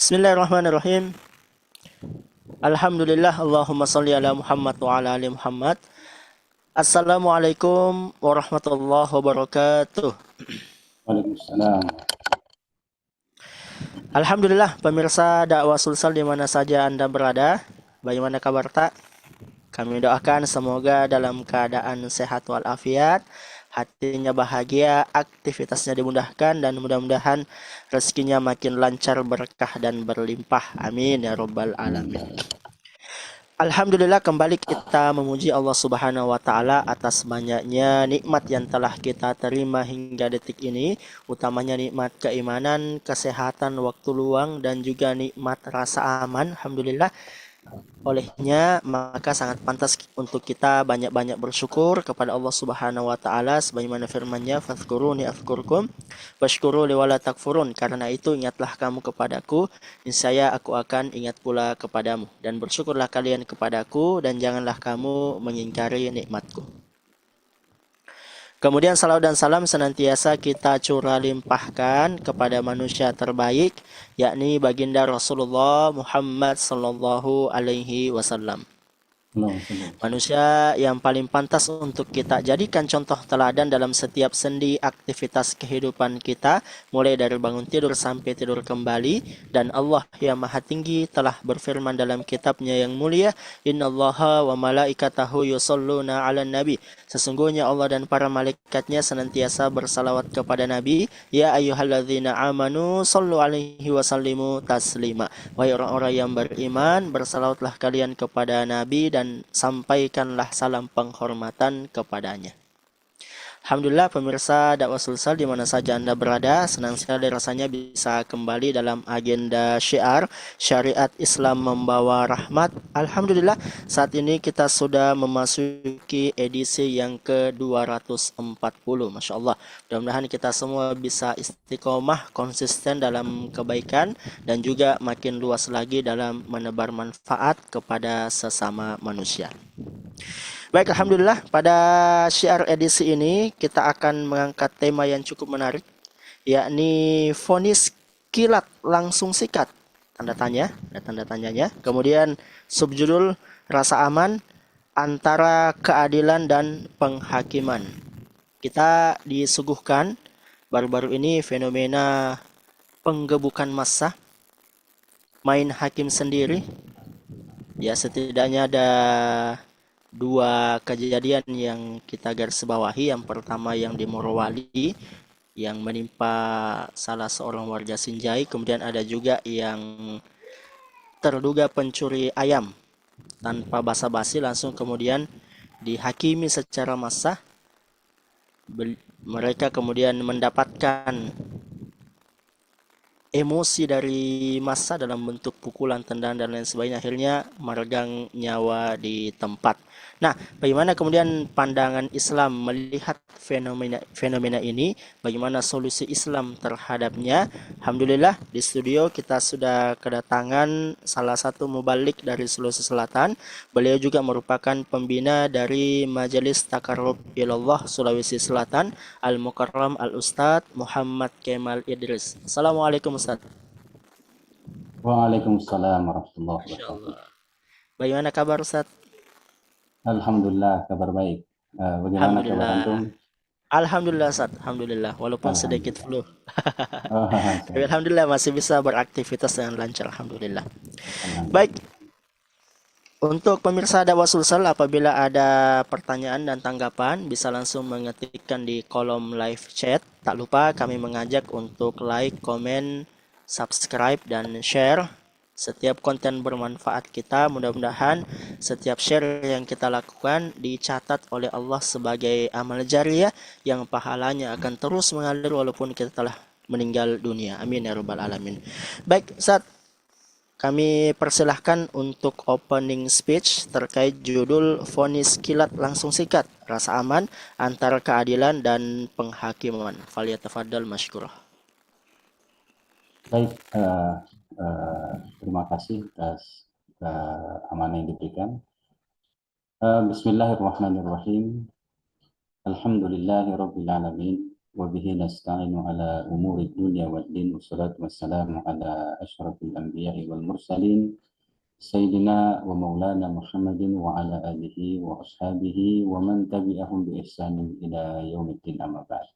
Bismillahirrahmanirrahim. Alhamdulillah, Allahumma salli ala Muhammad wa ala ali Muhammad. Assalamualaikum warahmatullahi wabarakatuh. Waalaikumsalam. Alhamdulillah, pemirsa dakwah Sulsel di mana saja Anda berada. Bagaimana kabar tak? Kami doakan semoga dalam keadaan sehat walafiat, hatinya bahagia, aktivitasnya dimudahkan, dan mudah-mudahan rezekinya makin lancar, berkah, dan berlimpah. Amin ya robbal alamin. Alhamdulillah, kembali kita memuji Allah Subhanahu wa taala atas banyaknya nikmat yang telah kita terima hingga detik ini, utamanya nikmat keimanan, kesehatan, waktu luang, dan juga nikmat rasa aman. Alhamdulillah, olehnya maka sangat pantas untuk kita banyak-banyak bersyukur kepada Allah Subhanahu wa taala sebagaimana firman-Nya, "Fadhkuruni adzkurkum washkuru li wala takfurun." Karena itu ingatlah kamu kepadaku, niscaya aku akan ingat pula kepadamu, dan bersyukurlah kalian kepadaku dan janganlah kamu mengingkari nikmatku. Kemudian salawat dan salam senantiasa kita curah limpahkan kepada manusia terbaik, yakni baginda Rasulullah Muhammad sallallahu alaihi wasallam. Manusia yang paling pantas untuk kita jadikan contoh teladan dalam setiap sendi aktivitas kehidupan kita, mulai dari bangun tidur sampai tidur kembali. Dan Allah yang maha tinggi telah berfirman dalam kitabnya yang mulia, "Innallaha wa malaikatahu yusholluna 'alan nabi." Sesungguhnya Allah dan para malaikatnya senantiasa bersalawat kepada Nabi. Ya ayyuhalladzina amanu shollu alaihi wa sallimu taslima. Wahai orang-orang yang beriman, bersalawatlah kalian kepada Nabi dan sampaikanlah salam penghormatan kepadanya. Alhamdulillah, pemirsa dakwah Sulsel di mana saja Anda berada, senang sekali rasanya bisa kembali dalam agenda syiar syariat Islam membawa rahmat. Alhamdulillah, saat ini kita sudah memasuki edisi yang ke-240. Masya Allah, mudah-mudahan kita semua bisa istiqomah, konsisten dalam kebaikan, dan juga makin luas lagi dalam menebar manfaat kepada sesama manusia. Baik, Alhamdulillah, pada syiar edisi ini kita akan mengangkat tema yang cukup menarik, yakni vonis kilat langsung sikat, tanda tanya, ada tanda tanyanya. Kemudian subjudul rasa aman antara keadilan dan penghakiman. Kita disuguhkan baru-baru ini fenomena penggebukan massa, main hakim sendiri. Ya, setidaknya ada dua kejadian yang kita garis bawahi. Yang pertama yang di Morowali yang menimpa salah seorang warga Sinjai. Kemudian ada juga yang terduga pencuri ayam tanpa basa-basi langsung kemudian dihakimi secara massah. Mereka kemudian mendapatkan emosi dari massa dalam bentuk pukulan, tendang, dan lain sebagainya, akhirnya meregang nyawa di tempat. Nah, bagaimana kemudian pandangan Islam melihat fenomena ini? Bagaimana solusi Islam terhadapnya? Alhamdulillah, di studio kita sudah kedatangan salah satu mubalik dari Sulawesi Selatan. Beliau juga merupakan pembina dari Majelis Takarrub Ilallah Sulawesi Selatan, Al-Mukarram Al-Ustadz Muhammad Kemal Idris. Assalamualaikum Ustadz. Waalaikumsalam warahmatullahi Masya wabarakatuh. Allah. Bagaimana kabar Ustadz? Alhamdulillah, kabar baik. Bagaimana kabar Alhamdulillah. antum? Alhamdulillah Ustadz. Alhamdulillah. Walaupun sedikit Alhamdulillah. flu. Oh, Tapi Alhamdulillah masih bisa beraktivitas dengan lancar. Alhamdulillah. Baik. Alhamdulillah. Untuk pemirsa dakwah Sulsel, apabila ada pertanyaan dan tanggapan, bisa langsung mengetikkan di kolom live chat. Tak lupa kami mengajak untuk like, komen, subscribe, dan share setiap konten bermanfaat kita. Mudah-mudahan setiap share yang kita lakukan dicatat oleh Allah sebagai amal jariah yang pahalanya akan terus mengalir walaupun kita telah meninggal dunia. Amin ya rabbal alamin. Baik, Ustaz, kami persilahkan untuk opening speech terkait judul vonis kilat langsung sikat, rasa aman antara keadilan dan penghakiman. Falyatafaddal masykurah. Baik, terima kasih atas amanah yang diberikan. Bismillahirrahmanirrahim. Alhamdulillahirabbil alamin. وبه نستعين على أمور الدنيا والدين والصلاة والسلام على أشرف الأنبياء والمرسلين سيدنا ومولانا محمد وعلى آله وأصحابه ومن تبعهم بإحسان إلى يوم الدين أما بعد.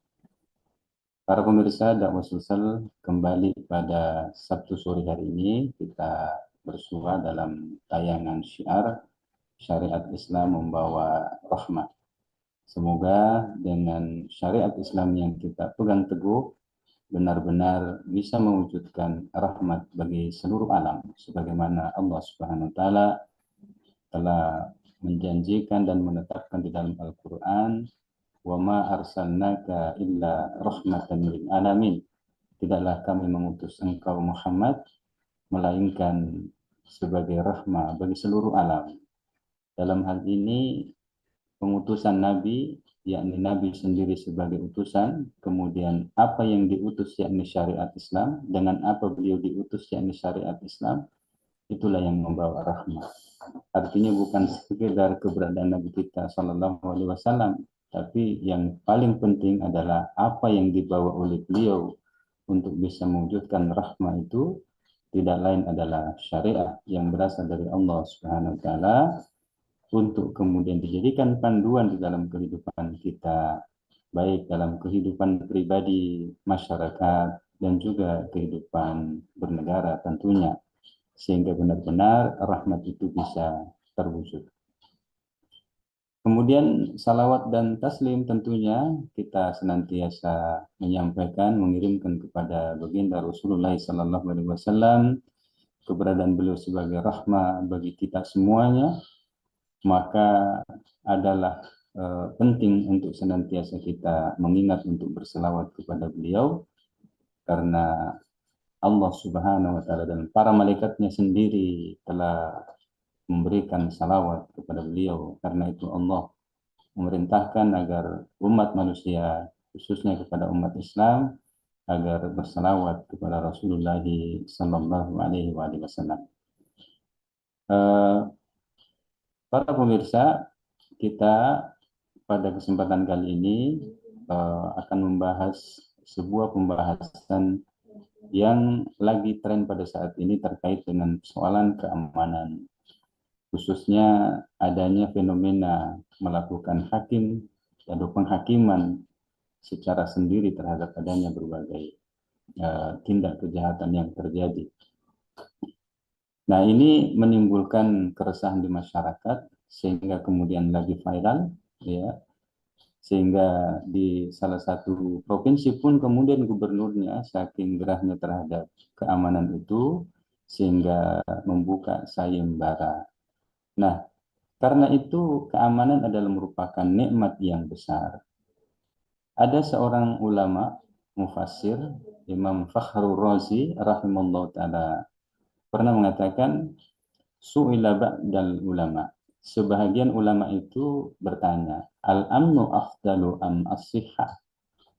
Para pemirsa dakwah sosial, kembali pada Sabtu sore hari ini kita bersua dalam tayangan syiar Syariat Islam Membawa Rahmat. Semoga dengan syariat Islam yang kita pegang teguh benar-benar bisa mewujudkan rahmat bagi seluruh alam, sebagaimana Allah Subhanahu wa taala telah menjanjikan dan menetapkan di dalam Al-Qur'an, wa ma arsalnaka illa rahmatan lil alamin. Tidaklah kami mengutus engkau Muhammad melainkan sebagai rahmah bagi seluruh alam. Dalam hal ini pengutusan Nabi, yakni Nabi sendiri sebagai utusan, kemudian apa yang diutus yakni syariat Islam, dengan apa beliau diutus yakni syariat Islam, itulah yang membawa rahmat. Artinya bukan sekedar keberadaan Nabi kita Sallallahu Alaihi Wasallam, tapi yang paling penting adalah apa yang dibawa oleh beliau untuk bisa mewujudkan rahmat itu tidak lain adalah syariat yang berasal dari Allah Subhanahu Wa Taala untuk kemudian dijadikan panduan di dalam kehidupan kita, baik dalam kehidupan pribadi, masyarakat, dan juga kehidupan bernegara tentunya, sehingga benar-benar rahmat itu bisa terwujud. Kemudian salawat dan taslim tentunya kita senantiasa menyampaikan, mengirimkan kepada baginda Rasulullah SAW, keberadaan beliau sebagai rahmat bagi kita semuanya, maka adalah penting untuk senantiasa kita mengingat untuk berselawat kepada beliau, karena Allah Subhanahu wa taala dan para malaikatnya sendiri telah memberikan salawat kepada beliau. Karena itu Allah memerintahkan agar umat manusia, khususnya kepada umat Islam, agar bersalawat kepada Rasulullah sallallahu alaihi wasallam. Para pemirsa, kita pada kesempatan kali ini akan membahas sebuah pembahasan yang lagi tren pada saat ini terkait dengan persoalan keamanan, khususnya adanya fenomena melakukan hakim atau penghakiman secara sendiri terhadap adanya berbagai tindak kejahatan yang terjadi. Nah, ini menimbulkan keresahan di masyarakat sehingga kemudian lagi viral, ya, sehingga di salah satu provinsi pun kemudian gubernurnya saking gerahnya terhadap keamanan itu sehingga membuka sayembara. Nah, karena itu keamanan adalah merupakan nikmat yang besar. Ada seorang ulama mufassir, Imam Fakhrul Razi rahimallahu taala, pernah mengatakan, su'ila ba'dal ulama. Sebahagian ulama itu bertanya, al-amnu afdalu am as-sihha?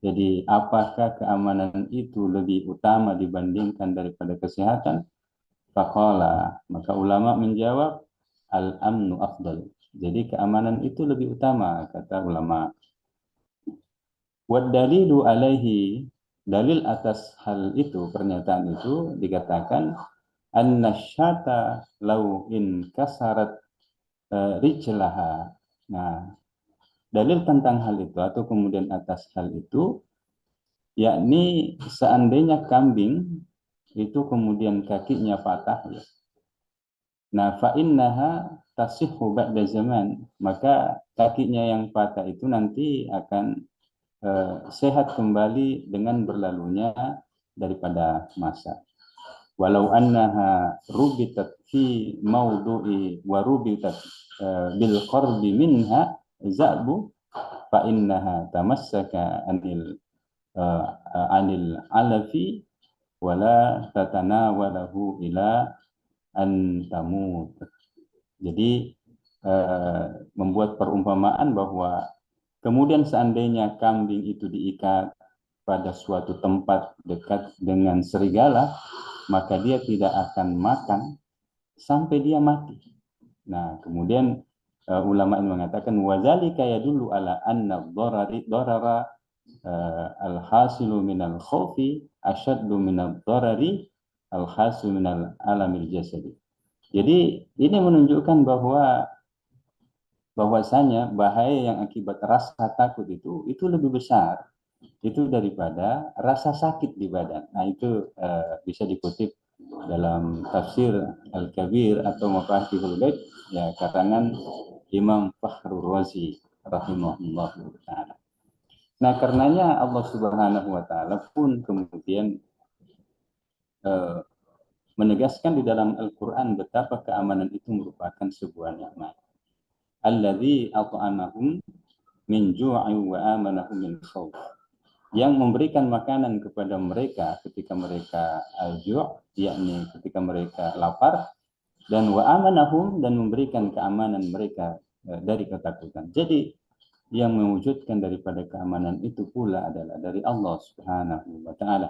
Jadi apakah keamanan itu lebih utama dibandingkan daripada kesehatan? Faqala, maka ulama menjawab, al-amnu afdal. Jadi keamanan itu lebih utama, kata ulama. Wad dalilu alaihi, dalil atas hal itu, pernyataan itu dikatakan, an-nasyata law in kasarat rijlaha. Nah, dalil tentang hal itu atau kemudian atas hal itu, yakni seandainya kambing itu kemudian kakinya patah, ya. Nah, fa innaha tasihhu ba'da zaman, maka kakinya yang patah itu nanti akan sehat kembali dengan berlalunya daripada masa. Walau annaha rubitat fi maudu'i wa rubitat bil qarbi minha za'bu fa innaha tamassaka anil alafi wala tatanawalahu ila an tamut. Jadi membuat perumpamaan bahwa kemudian seandainya kambing itu diikat pada suatu tempat dekat dengan serigala, maka dia tidak akan makan sampai dia mati. Nah, kemudian ulama ini mengatakan wadzalika yadullu ala anna dharara al-hasilu minal khawfi asyaddu minal dharari al-hasilu minal alamil jasadi. Jadi ini menunjukkan bahwasanya bahaya yang akibat rasa takut itu lebih besar itu daripada rasa sakit di badan. Nah itu bisa dikutip dalam tafsir Al-Kabir atau Mafatihul Ghaib ya karangan Imam Fakhrur Razi rahimahullah taala. Nah karenanya Allah Subhanahu wa taala pun kemudian menegaskan di dalam Al-Qur'an betapa keamanan itu merupakan sebuah nikmat. Alladzi at'amahum min ju'in wa amanahum min khauf. Yang memberikan makanan kepada mereka ketika mereka al-ju', yakni ketika mereka lapar, dan wa amanahum, dan memberikan keamanan mereka dari ketakutan. Jadi yang mewujudkan daripada keamanan itu pula adalah dari Allah Subhanahu wa taala.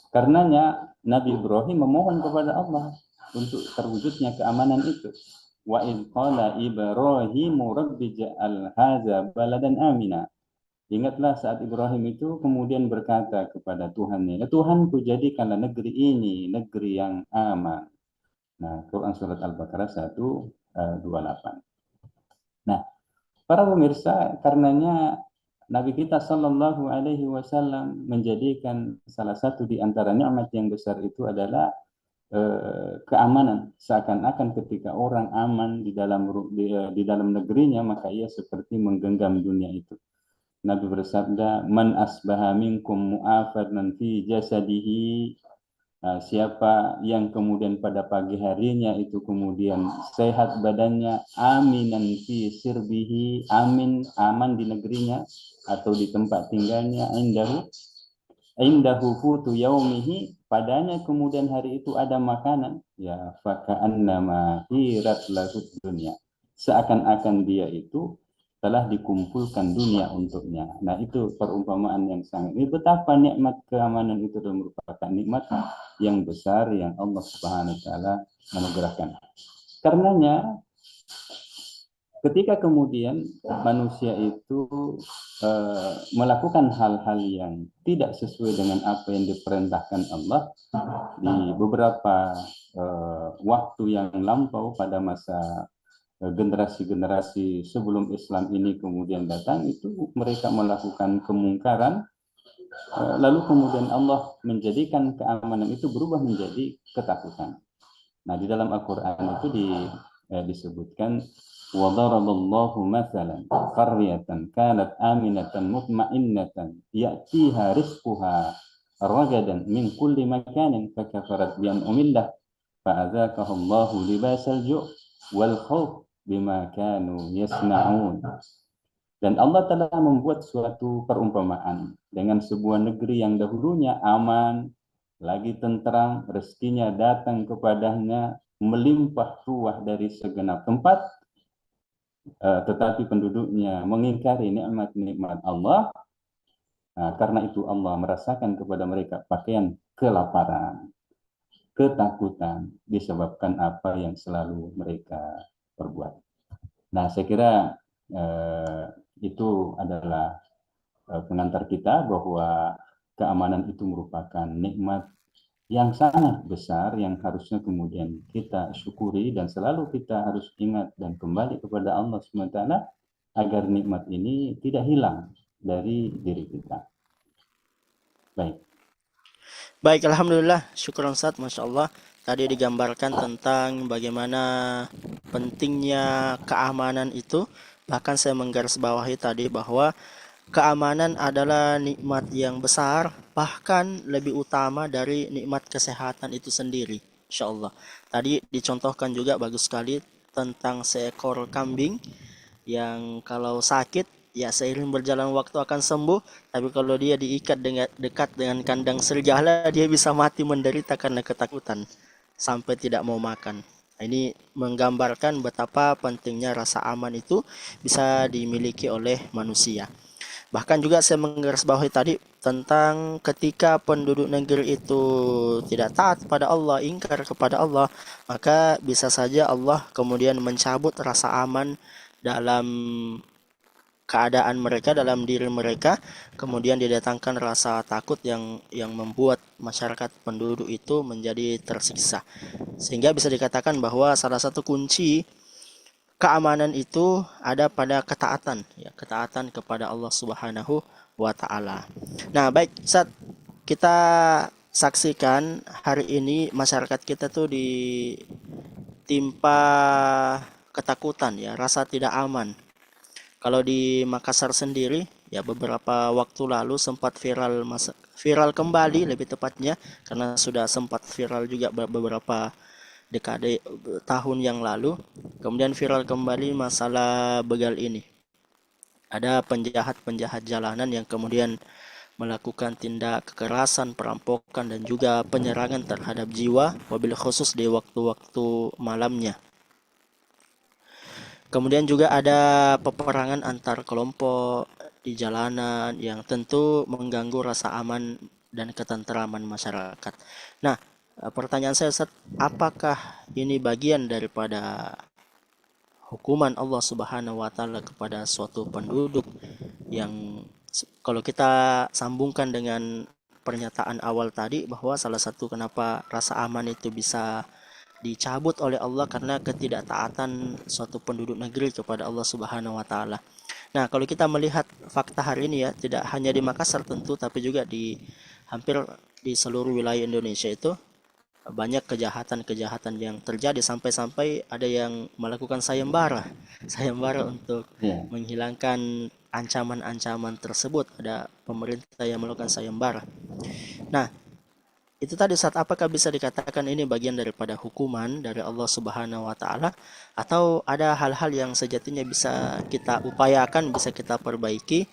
Karenanya Nabi Ibrahim memohon kepada Allah untuk terwujudnya keamanan itu. Wa idh qala Ibrahimu rabbi ja'al hadza baladan amina. Ingatlah saat Ibrahim itu kemudian berkata kepada Tuhannya, ya Tuhanku jadikanlah negeri ini negeri yang aman. Nah, Quran Surat Al-Baqarah 128. Nah, para pemirsa, karenanya Nabi kita Shallallahu Alaihi Wasallam menjadikan salah satu di antara nikmat yang besar itu adalah keamanan. Seakan-akan ketika orang aman di dalam negerinya, maka ia seperti menggenggam dunia itu. Nabi bersabda, man asbaha minkum mu'afadan fi jasadihi, siapa yang kemudian pada pagi harinya itu kemudian sehat badannya, aminan fi sirbihi, aman di negerinya atau di tempat tinggalnya, indahu futu yaumihi, padanya kemudian hari itu ada makanan, ya faka'annama hirat lahud dunya, seakan-akan dia itu telah dikumpulkan dunia untuknya. Nah itu perumpamaan yang sangat, ini betapa nikmat keamanan itu merupakan nikmat yang besar yang Allah Subhanahu wa taala anugerahkan. Karenanya ketika kemudian manusia itu melakukan hal-hal yang tidak sesuai dengan apa yang diperintahkan Allah di beberapa waktu yang lampau pada masa generasi-generasi sebelum Islam ini kemudian datang, itu mereka melakukan kemungkaran, lalu kemudian Allah menjadikan keamanan itu berubah menjadi ketakutan. Nah di dalam Al-Quran itu disebutkan وَضَرَبَ اللَّهُ مَثَلًا قَرْيَةً كَانَتْ آمِنَةً مُطْمَئِنَّةً يَأْتِيهَا رِزْقُهَا رَغَدًا مِنْ كُلِّ مَكَانٍ فَكَفَرَتْ بِأَنْعُمِ اللَّهِ فَأَذَاقَهَا اللَّهُ لِبَاسَ الْجُوعِ وَالْخَوْفِ بِمَا كَانُوا يَصْنَعُونَ. Dan Allah telah membuat suatu perumpamaan dengan sebuah negeri yang dahulunya aman, lagi tentram, rezekinya datang kepadanya melimpah ruah dari segenap tempat, tetapi penduduknya mengingkari nikmat-nikmat Allah. Nah, karena itu Allah merasakan kepada mereka pakaian kelaparan, ketakutan disebabkan apa yang selalu mereka perbuat. Nah, saya kira itu adalah pengantar kita bahwa keamanan itu merupakan nikmat yang sangat besar yang harusnya kemudian kita syukuri, dan selalu kita harus ingat dan kembali kepada Allah SWT agar nikmat ini tidak hilang dari diri kita. Baik, Alhamdulillah, syukur Ustaz, Masya Allah. Tadi digambarkan tentang bagaimana pentingnya keamanan itu. Bahkan saya menggarisbawahi tadi bahwa keamanan adalah nikmat yang besar, bahkan lebih utama dari nikmat kesehatan itu sendiri. Insya Allah. Tadi dicontohkan juga bagus sekali tentang seekor kambing yang kalau sakit, ya seiring berjalan waktu akan sembuh. Tapi kalau dia diikat dekat dengan kandang serigala, dia bisa mati menderita karena ketakutan sampai tidak mau makan. Ini menggambarkan betapa pentingnya rasa aman itu bisa dimiliki oleh manusia. Bahkan juga saya menggarisbawahi tadi tentang ketika penduduk negeri itu tidak taat pada Allah, ingkar kepada Allah, maka bisa saja Allah kemudian mencabut rasa aman dalam keadaan mereka, dalam diri mereka, kemudian didatangkan rasa takut yang membuat masyarakat penduduk itu menjadi tersiksa. Sehingga bisa dikatakan bahwa salah satu kunci keamanan itu ada pada ketaatan, ya, ketaatan kepada Allah Subhanahu wa taala. Nah, baik, saat kita saksikan hari ini masyarakat kita tuh ditimpa ketakutan, ya, rasa tidak aman. Kalau di Makassar sendiri, ya, beberapa waktu lalu sempat viral kembali, lebih tepatnya, karena sudah sempat viral juga beberapa dekade tahun yang lalu. Kemudian viral kembali masalah begal ini. Ada penjahat-penjahat jalanan yang kemudian melakukan tindak kekerasan, perampokan, dan juga penyerangan terhadap jiwa, wabil khusus di waktu-waktu malamnya. Kemudian juga ada peperangan antar kelompok di jalanan yang tentu mengganggu rasa aman dan ketentraman masyarakat. Nah, pertanyaan saya, Ustaz, apakah ini bagian daripada hukuman Allah Subhanahu wa taala kepada suatu penduduk yang kalau kita sambungkan dengan pernyataan awal tadi bahwa salah satu kenapa rasa aman itu bisa dicabut oleh Allah karena ketidaktaatan suatu penduduk negeri kepada Allah Subhanahu wa taala. Nah, kalau kita melihat fakta hari ini, ya, tidak hanya di Makassar tentu, tapi juga di hampir di seluruh wilayah Indonesia itu banyak kejahatan-kejahatan yang terjadi, sampai-sampai ada yang melakukan sayembara, sayembara untuk Ya, menghilangkan ancaman-ancaman tersebut. Ada pemerintah yang melakukan sayembara. Nah, itu tadi, saat apakah bisa dikatakan ini bagian daripada hukuman dari Allah Subhanahu wa taala, atau ada hal-hal yang sejatinya bisa kita upayakan, bisa kita perbaiki,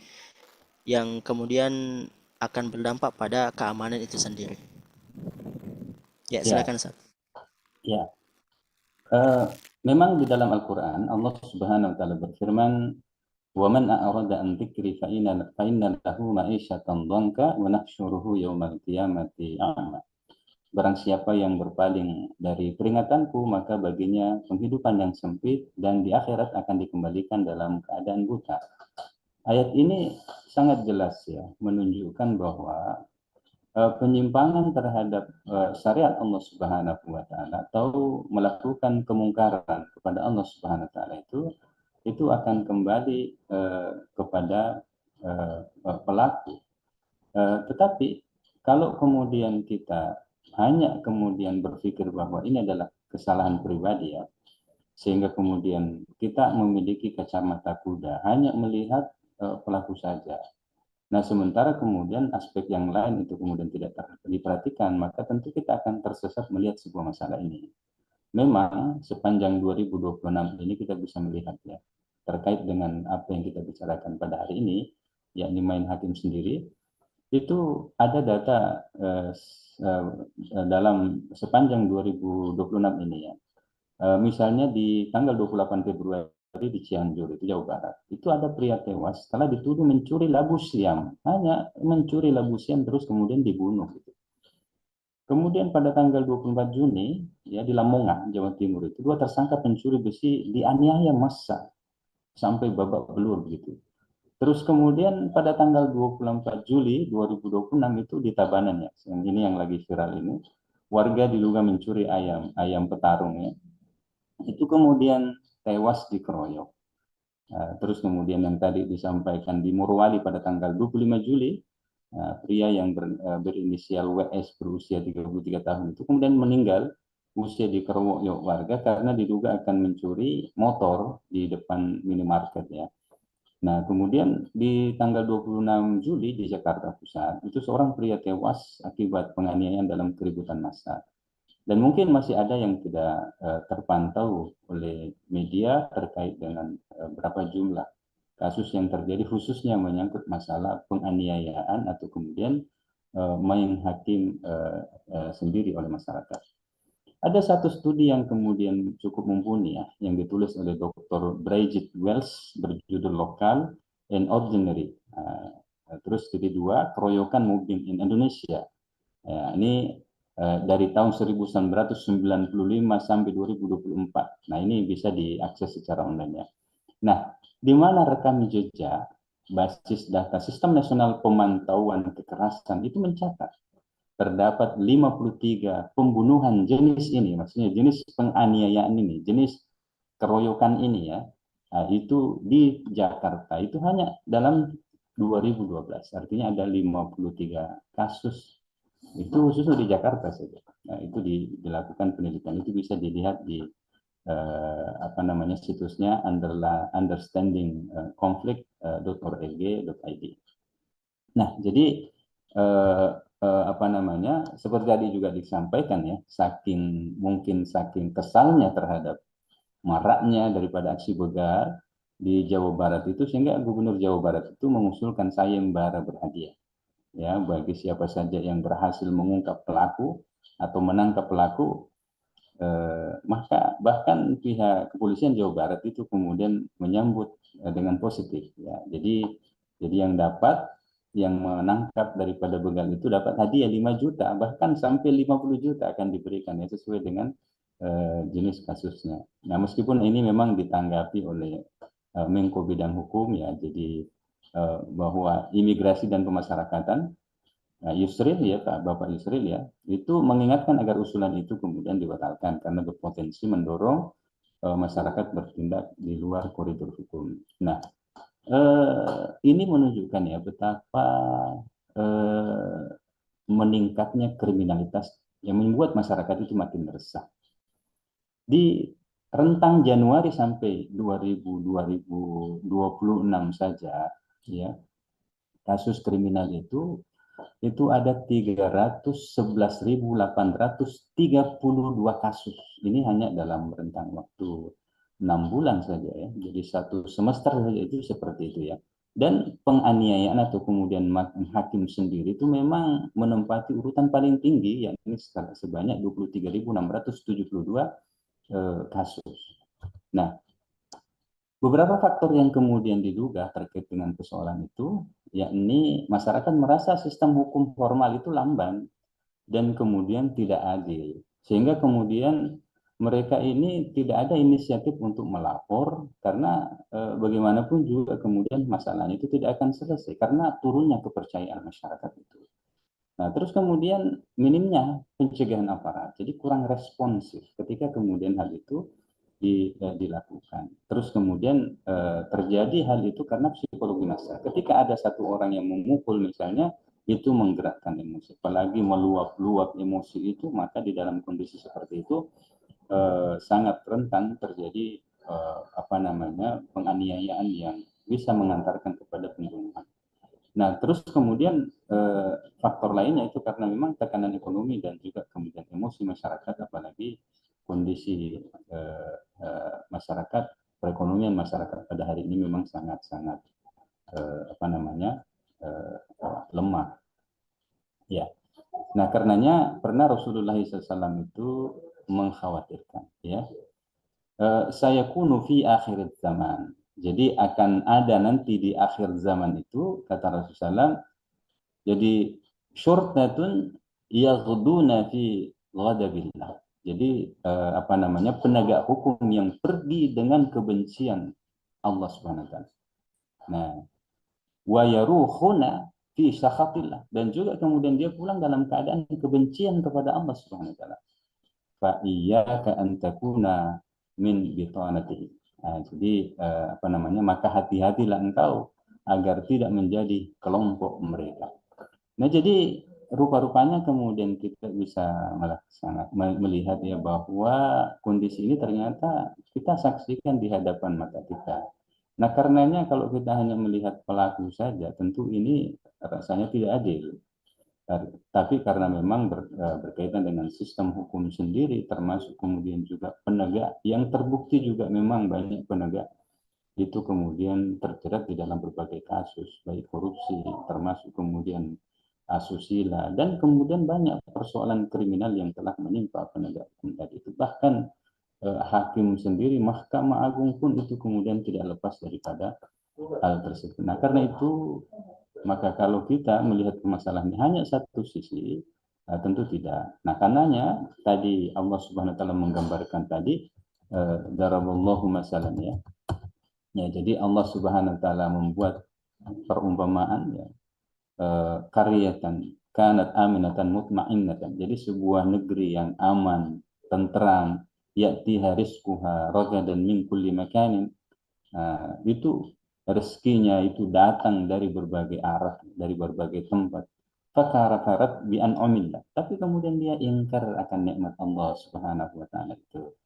yang kemudian akan berdampak pada keamanan itu sendiri. Ya, ya, silakan, Sat. ya. Eh, Memang di dalam Al-Quran Allah Subhanahu wa taala berfirman, "Wa man a'rada an dzikri fa inna lahu ma'isyatan dhanka wa nahsyuruhu yaumal qiyamati a'ma." Barang siapa yang berpaling dari peringatanku, maka baginya penghidupan yang sempit dan di akhirat akan dikembalikan dalam keadaan buta. Ayat ini sangat jelas ya, menunjukkan bahwa penyimpangan terhadap syariat Allah Subhanahu wa taala atau melakukan kemungkaran kepada Allah Subhanahu wa taala itu akan kembali kepada pelaku. Tetapi kalau kemudian kita hanya kemudian berpikir bahwa ini adalah kesalahan pribadi ya, sehingga kemudian kita memiliki kacamata kuda, hanya melihat pelaku saja. Nah, sementara kemudian aspek yang lain itu kemudian tidak diperhatikan, maka tentu kita akan tersesat melihat sebuah masalah ini. Memang sepanjang 2026 ini kita bisa melihat ya, terkait dengan apa yang kita bicarakan pada hari ini, yakni main hakim sendiri, itu ada data dalam sepanjang 2026 ini ya. Misalnya di tanggal 28 Februari di Cianjur, itu Jawa Barat, itu ada pria tewas setelah dituduh mencuri labu siam, hanya mencuri labu siam terus kemudian dibunuh. Gitu. Kemudian pada tanggal 24 Juni, ya di Lamongan, Jawa Timur, itu dua tersangka pencuri besi dianiaya massa sampai babak belur gitu. Terus kemudian pada tanggal 24 Juli 2026 itu di Tabanan ya, yang ini yang lagi viral ini, warga diduga mencuri ayam petarung ya. Itu kemudian tewas dikeroyok. Terus kemudian yang tadi disampaikan di Morowali pada tanggal 25 Juli, pria yang berinisial WS berusia 33 tahun itu kemudian meninggal usia dikeroyok warga karena diduga akan mencuri motor di depan minimarket ya. Nah, kemudian di tanggal 26 Juli di Jakarta Pusat, itu seorang pria tewas akibat penganiayaan dalam keributan massa. Dan mungkin masih ada yang tidak terpantau oleh media terkait dengan berapa jumlah kasus yang terjadi, khususnya menyangkut masalah penganiayaan atau kemudian main hakim sendiri oleh masyarakat. Ada satu studi yang kemudian cukup mumpuni ya, yang ditulis oleh Dr. Bridget Wells berjudul Lokal and Ordinary. Terus studi 2, keroyokan moving in Indonesia. Ya, ini dari tahun 1995 sampai 2024. Nah, ini bisa diakses secara online ya. Nah, di mana rekam jejak basis data Sistem Nasional Pemantauan Kekerasan itu mencatat terdapat 53 pembunuhan jenis ini, maksudnya jenis penganiayaan ini, jenis keroyokan ini ya, nah, itu di Jakarta itu hanya dalam 2012, artinya ada 53 kasus itu khusus di Jakarta saja. Nah, itu dilakukan penelitian, itu bisa dilihat di apa namanya situsnya understandingconflict.org.id. Nah, jadi apa namanya seperti tadi juga disampaikan ya, saking kesalnya terhadap maraknya daripada aksi begal di Jawa Barat itu, sehingga Gubernur Jawa Barat itu mengusulkan sayembara berhadiah ya bagi siapa saja yang berhasil mengungkap pelaku atau menangkap pelaku. Maka bahkan pihak kepolisian Jawa Barat itu kemudian menyambut dengan positif ya. Jadi yang menangkap daripada begal itu dapat hadiah 5 juta, bahkan sampai 50 juta akan diberikan ya sesuai dengan jenis kasusnya. Nah, meskipun ini memang ditanggapi oleh Menko Bidang Hukum ya, jadi bahwa imigrasi dan pemasyarakatan, nah, Yusril ya, Pak Bapak Yusril ya, itu mengingatkan agar usulan itu kemudian dibatalkan karena berpotensi mendorong masyarakat bertindak di luar koridor hukum. Nah, ini menunjukkan ya betapa eh, meningkatnya kriminalitas yang membuat masyarakat itu makin resah. Di rentang Januari sampai 2026 saja ya, kasus kriminal itu ada 311.832 kasus. Ini hanya dalam rentang waktu 6 bulan saja ya. Jadi satu semester saja itu seperti itu ya. Dan penganiayaan atau kemudian hakim sendiri itu memang menempati urutan paling tinggi, yakni sebanyak 23.672 kasus. Nah, beberapa faktor yang kemudian diduga terkait dengan persoalan itu, yakni masyarakat merasa sistem hukum formal itu lamban dan kemudian tidak adil. Sehingga kemudian mereka ini tidak ada inisiatif untuk melapor, karena bagaimanapun juga kemudian masalahnya itu tidak akan selesai karena turunnya kepercayaan masyarakat itu. Nah, terus kemudian minimnya pencegahan aparat, jadi kurang responsif ketika kemudian hal itu dilakukan. Terus kemudian terjadi hal itu karena psikologi massa. Ketika ada satu orang yang memukul misalnya, itu menggerakkan emosi, apalagi meluap-luap emosi itu, maka di dalam kondisi seperti itu sangat rentan terjadi apa namanya penganiayaan yang bisa mengantarkan kepada pembunuhan. Nah, terus kemudian faktor lainnya itu karena memang tekanan ekonomi dan juga kemudian emosi masyarakat, apalagi kondisi masyarakat, perekonomian masyarakat pada hari ini memang sangat-sangat apa namanya lemah. Ya. Nah, karenanya pernah Rasulullah SAW itu mengkhawatirkan, ya, saya kunu fi akhir zaman. Jadi akan ada nanti di akhir zaman itu, kata Rasulullah, jadi syurtatun yaghduna fi ghadabillah. Jadi apa namanya penegak hukum yang pergi dengan kebencian Allah Subhanahu wa taala. Nah, wa yaruhuna fi sakhatillah, dan juga kemudian dia pulang dalam keadaan kebencian kepada Allah Subhanahu wa taala. Fa iyyaka an takuna min bitanatihi. Nah, jadi apa namanya maka hati-hatilah engkau agar tidak menjadi kelompok mereka. Nah, jadi rupa-rupanya kemudian kita bisa malah sangat melihat ya bahwa kondisi ini ternyata kita saksikan di hadapan mata kita. Nah, karenanya kalau kita hanya melihat pelaku saja, tentu ini rasanya tidak adil. Tapi karena memang berkaitan dengan sistem hukum sendiri, termasuk kemudian juga penegak yang terbukti juga memang banyak penegak itu kemudian terjerat di dalam berbagai kasus, baik korupsi, termasuk kemudian asusila, dan kemudian banyak persoalan kriminal yang telah menimpa penegak hukum tadi itu. Bahkan hakim sendiri, Mahkamah Agung pun itu kemudian tidak lepas daripada hal tersebut. Nah, karena itu, maka kalau kita melihat permasalahan hanya satu sisi, tentu tidak. Nah, karenanya tadi Allah Subhanahu wa taala menggambarkan tadi, daraballahu masalan ya, Ya, jadi Allah Subhanahu wa taala membuat perumpamaan ya, qaryatan kanat aminatan mutmainnatan. Jadi sebuah negeri yang aman, tentram, ya'tiha rizquha ragadan min kulli makanin. Nah, itu rezekinya itu datang dari berbagai arah, dari berbagai tempat. Fakarafarat bi an'amillah. Tapi kemudian dia ingkar akan nikmat Allah Subhanahu wa taala itu.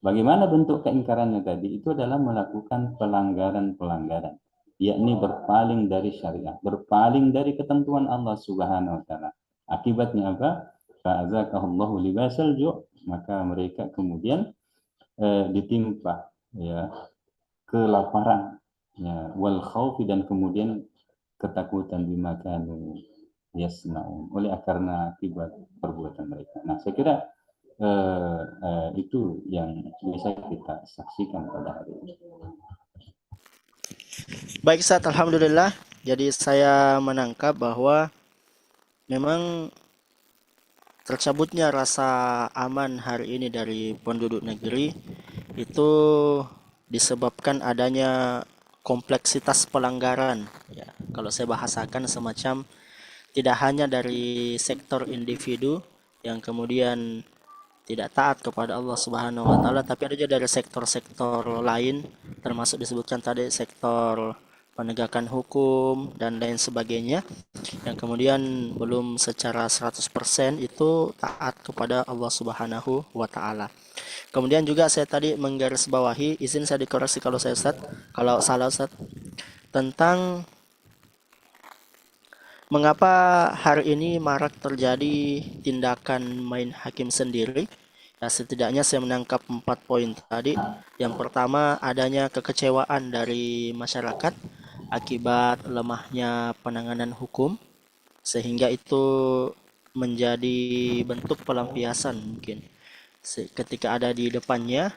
Bagaimana bentuk keingkarannya tadi? Itu adalah melakukan pelanggaran-pelanggaran, yakni berpaling dari syariat, berpaling dari ketentuan Allah Subhanahu wa taala. Akibatnya apa? Fa'azaqahullahu libasal ju', maka mereka kemudian ditimpa ya kelaparan ya wal khaufi, dan kemudian ketakutan bima kanu yasnaun, oleh karena akibat perbuatan mereka. Nah, saya kira itu yang bisa kita saksikan pada hari ini. Baik Ustaz, alhamdulillah. Jadi saya menangkap bahwa memang tercabutnya rasa aman hari ini dari penduduk negeri itu disebabkan adanya kompleksitas pelanggaran. Ya, kalau saya bahasakan semacam tidak hanya dari sektor individu yang kemudian tidak taat kepada Allah Subhanahu wa taala, tapi ada juga dari sektor-sektor lain, termasuk disebutkan tadi sektor penegakan hukum dan lain sebagainya, yang kemudian belum secara 100% itu taat kepada Allah Subhanahu wa taala. Kemudian juga saya tadi menggarisbawahi, izin saya dikoreksi kalau saya Ustaz, kalau salah Ustaz, tentang mengapa hari ini marak terjadi tindakan main hakim sendiri. Ya, setidaknya saya menangkap 4 poin tadi. Yang pertama, adanya kekecewaan dari masyarakat akibat lemahnya penanganan hukum, sehingga itu menjadi bentuk pelampiasan mungkin. Ketika ada di depannya,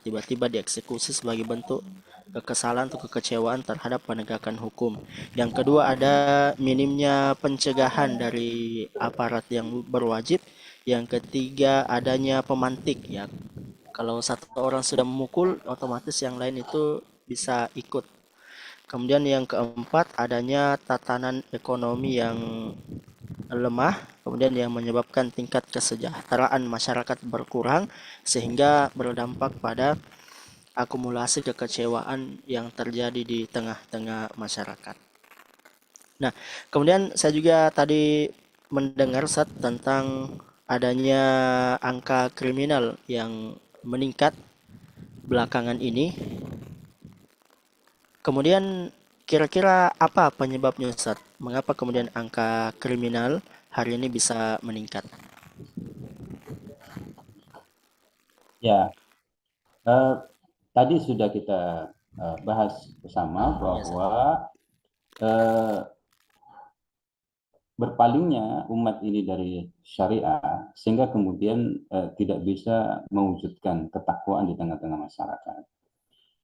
tiba-tiba dieksekusi sebagai bentuk kekesalan atau kekecewaan terhadap penegakan hukum. Yang kedua, ada minimnya pencegahan dari aparat yang berwajib. Yang ketiga, adanya pemantik ya. Kalau satu orang sudah memukul, otomatis yang lain itu bisa ikut. Kemudian yang keempat, adanya tatanan ekonomi yang lemah, kemudian yang menyebabkan tingkat kesejahteraan masyarakat berkurang, sehingga berdampak pada akumulasi kekecewaan yang terjadi di tengah-tengah masyarakat. Nah, kemudian saya juga tadi mendengar tentang adanya angka kriminal yang meningkat belakangan ini. Kemudian kira-kira apa penyebabnya Ustaz? Mengapa kemudian angka kriminal hari ini bisa meningkat? Ya, tadi sudah kita bahas bersama bahwa berpalingnya umat ini dari syariah sehingga kemudian tidak bisa mewujudkan ketakwaan di tengah-tengah masyarakat.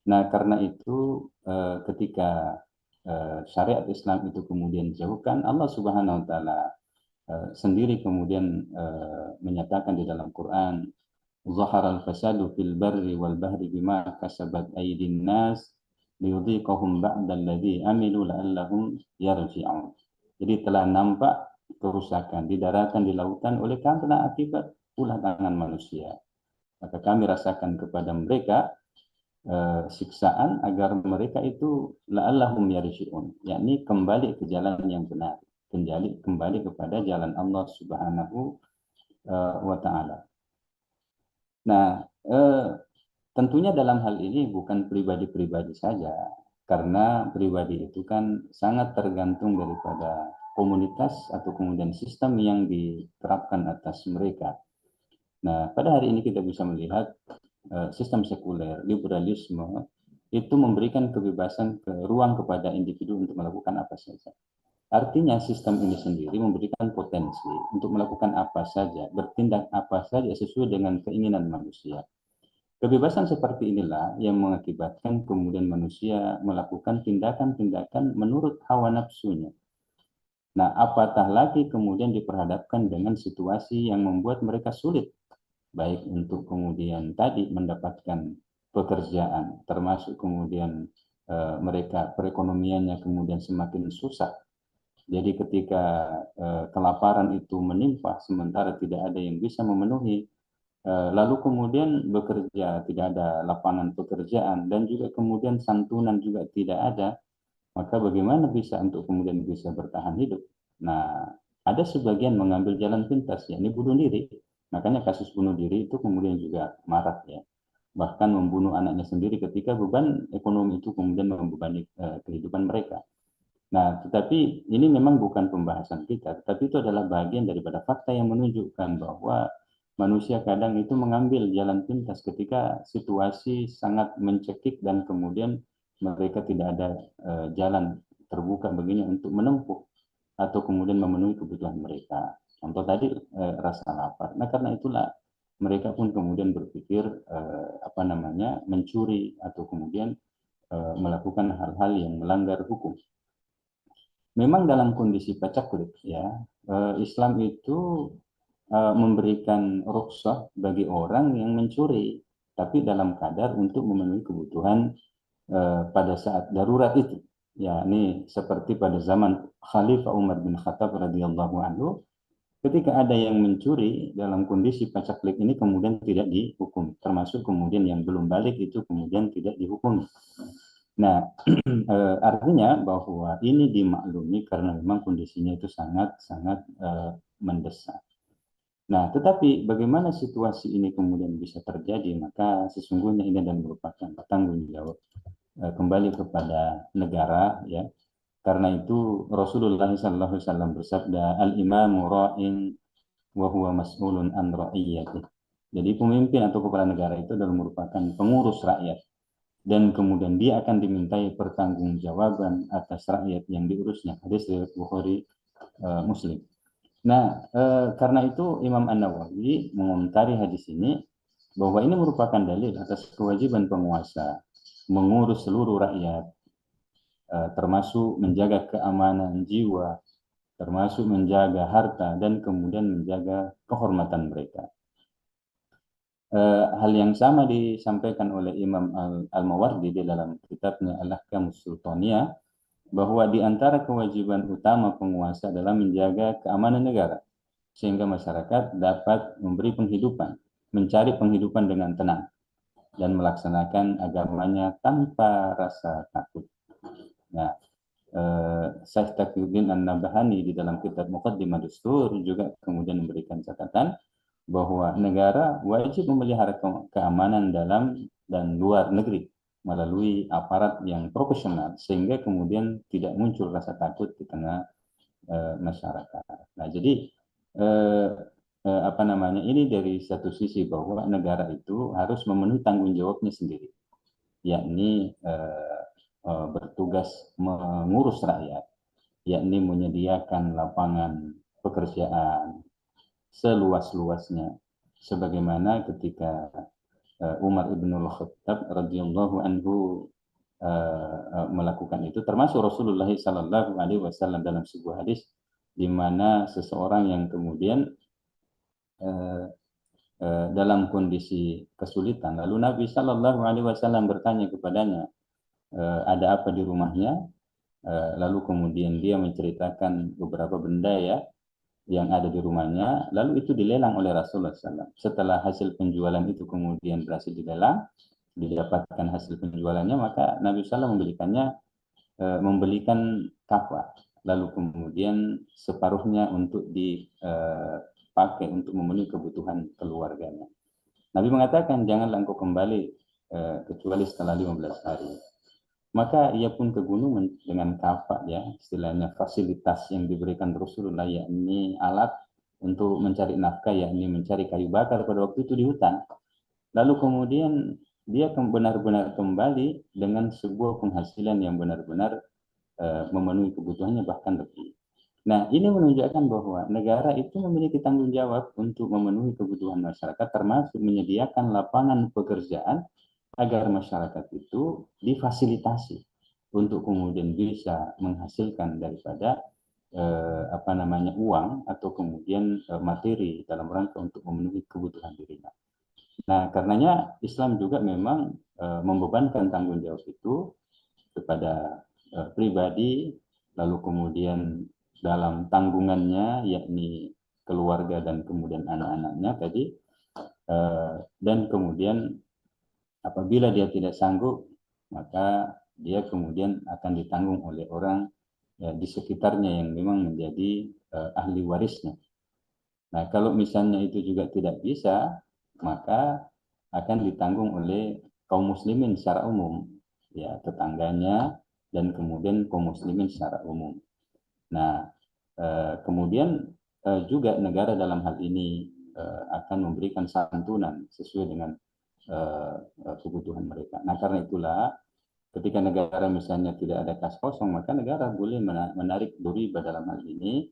Nah, karena itu ketika syariat Islam itu kemudian dijauhkan, Allah Subhanahu wa taala sendiri kemudian menyatakan di dalam Quran, "Zaharal fasadu fil barri wal bahri bima kasabat aydin nas liyudhiqahum ba'dalladzi amilu la'allahum yarji'un." Jadi telah nampak kerusakan di daratan, di lautan oleh karena akibat ulah tangan manusia. Maka kami rasakan kepada mereka siksaan agar mereka itu la'allahum yarji'un, yakni kembali ke jalan yang benar, kembali kepada jalan Allah Subhanahu wa taala. Nah, tentunya dalam hal ini bukan pribadi-pribadi saja, karena pribadi itu kan sangat tergantung daripada komunitas atau kemudian sistem yang diterapkan atas mereka. Nah, pada hari ini kita bisa melihat sistem sekuler, liberalisme, itu memberikan kebebasan ruang kepada individu untuk melakukan apa saja. Artinya sistem ini sendiri memberikan potensi untuk melakukan apa saja, bertindak apa saja sesuai dengan keinginan manusia. Kebebasan seperti inilah yang mengakibatkan kemudian manusia melakukan tindakan-tindakan menurut hawa nafsunya. Nah, apatah lagi kemudian diperhadapkan dengan situasi yang membuat mereka sulit, baik untuk kemudian tadi mendapatkan pekerjaan, termasuk kemudian mereka perekonomiannya kemudian semakin susah. Jadi ketika kelaparan itu menimpa sementara tidak ada yang bisa memenuhi, lalu kemudian bekerja tidak ada lapangan pekerjaan dan juga kemudian santunan juga tidak ada, maka bagaimana bisa untuk kemudian bisa bertahan hidup? Nah, ada sebagian mengambil jalan pintas, yakni bunuh diri. Makanya kasus bunuh diri itu kemudian juga marak ya. Bahkan membunuh anaknya sendiri ketika beban ekonomi itu kemudian membebani kehidupan mereka. Nah, tetapi ini memang bukan pembahasan kita, tetapi itu adalah bagian daripada fakta yang menunjukkan bahwa manusia kadang itu mengambil jalan pintas ketika situasi sangat mencekik dan kemudian mereka tidak ada jalan terbuka baginya untuk menempuh atau kemudian memenuhi kebutuhan mereka. Contoh tadi rasa lapar. Nah, karena itulah mereka pun kemudian berpikir mencuri atau kemudian melakukan hal-hal yang melanggar hukum. Memang dalam kondisi pacaklik ya, Islam itu memberikan rukhsah bagi orang yang mencuri, tapi dalam kadar untuk memenuhi kebutuhan pada saat darurat itu. Ya, ini seperti pada zaman Khalifah Umar bin Khattab radhiyallahu anhu, ketika ada yang mencuri dalam kondisi pacaklik ini kemudian tidak dihukum, termasuk kemudian yang belum balik itu kemudian tidak dihukum. Nah, artinya bahwa ini dimaklumi karena memang kondisinya itu sangat-sangat mendesak. Nah, tetapi bagaimana situasi ini kemudian bisa terjadi? Maka sesungguhnya ini adalah merupakan tanggung jawab kembali kepada negara, ya. Karena itu Rasulullah SAW bersabda, "Al-imamu ra'in wa huwa mas'ulun an ra'iyatih." Jadi pemimpin atau kepala negara itu adalah merupakan pengurus rakyat dan kemudian dia akan dimintai pertanggungjawaban atas rakyat yang diurusnya. Hadis riwayat Bukhari Muslim. Nah, karena itu Imam An-Nawawi mengomentari hadis ini bahwa ini merupakan dalil atas kewajiban penguasa mengurus seluruh rakyat, termasuk menjaga keamanan jiwa, termasuk menjaga harta dan kemudian menjaga kehormatan mereka. Hal yang sama disampaikan oleh Imam Al-Mawardi di dalam kitabnya Al-Ahkamus Sultaniyah, bahwa di antara kewajiban utama penguasa adalah menjaga keamanan negara, sehingga masyarakat dapat memberi penghidupan, mencari penghidupan dengan tenang, dan melaksanakan agamanya tanpa rasa takut. Nah, Syekh Taqiyuddin An-Nabhani di dalam kitab Muqaddimah Dustur juga kemudian memberikan catatan bahwa negara wajib memelihara keamanan dalam dan luar negeri melalui aparat yang profesional sehingga kemudian tidak muncul rasa takut di tengah masyarakat. Nah, jadi ini dari satu sisi bahwa negara itu harus memenuhi tanggung jawabnya sendiri, yakni bertugas mengurus rakyat, yakni menyediakan lapangan pekerjaan seluas-luasnya, sebagaimana ketika Umar ibnul Khattab radhiyallahu anhu melakukan itu, termasuk Rasulullah Sallallahu Alaihi Wasallam dalam sebuah hadis di mana seseorang yang kemudian dalam kondisi kesulitan, lalu Nabi Sallallahu Alaihi Wasallam bertanya kepadanya, ada apa di rumahnya? Lalu kemudian dia menceritakan beberapa benda ya yang ada di rumahnya, lalu itu dilelang oleh Rasulullah SAW. Setelah hasil penjualan itu kemudian berhasil dilelang, didapatkan hasil penjualannya, maka Nabi SAW membelikan kafah, lalu kemudian separuhnya untuk dipakai untuk memenuhi kebutuhan keluarganya. Nabi mengatakan, janganlah engkau kembali kecuali setelah 15 hari. Maka ia pun ke gunung dengan kafah, ya, istilahnya fasilitas yang diberikan Rasulullah, yakni alat untuk mencari nafkah, yakni mencari kayu bakar pada waktu itu di hutan. Lalu kemudian dia benar-benar kembali dengan sebuah penghasilan yang benar-benar memenuhi kebutuhannya, bahkan lebih. Nah, ini menunjukkan bahwa negara itu memiliki tanggung jawab untuk memenuhi kebutuhan masyarakat, termasuk menyediakan lapangan pekerjaan agar masyarakat itu difasilitasi untuk kemudian bisa menghasilkan daripada uang atau kemudian materi dalam rangka untuk memenuhi kebutuhan dirinya. Nah, karenanya Islam juga memang membebankan tanggung jawab itu kepada pribadi, lalu kemudian dalam tanggungannya, yakni keluarga dan kemudian anak-anaknya tadi, dan kemudian apabila dia tidak sanggup, maka dia kemudian akan ditanggung oleh orang di sekitarnya yang memang menjadi ahli warisnya. Nah, kalau misalnya itu juga tidak bisa, maka akan ditanggung oleh kaum muslimin secara umum, ya, tetangganya dan kemudian kaum muslimin secara umum. Nah, kemudian juga negara dalam hal ini akan memberikan santunan sesuai dengan kebutuhan mereka. Nah, karena itulah ketika negara misalnya tidak ada kas kosong, maka negara boleh menarik riba dalam hal ini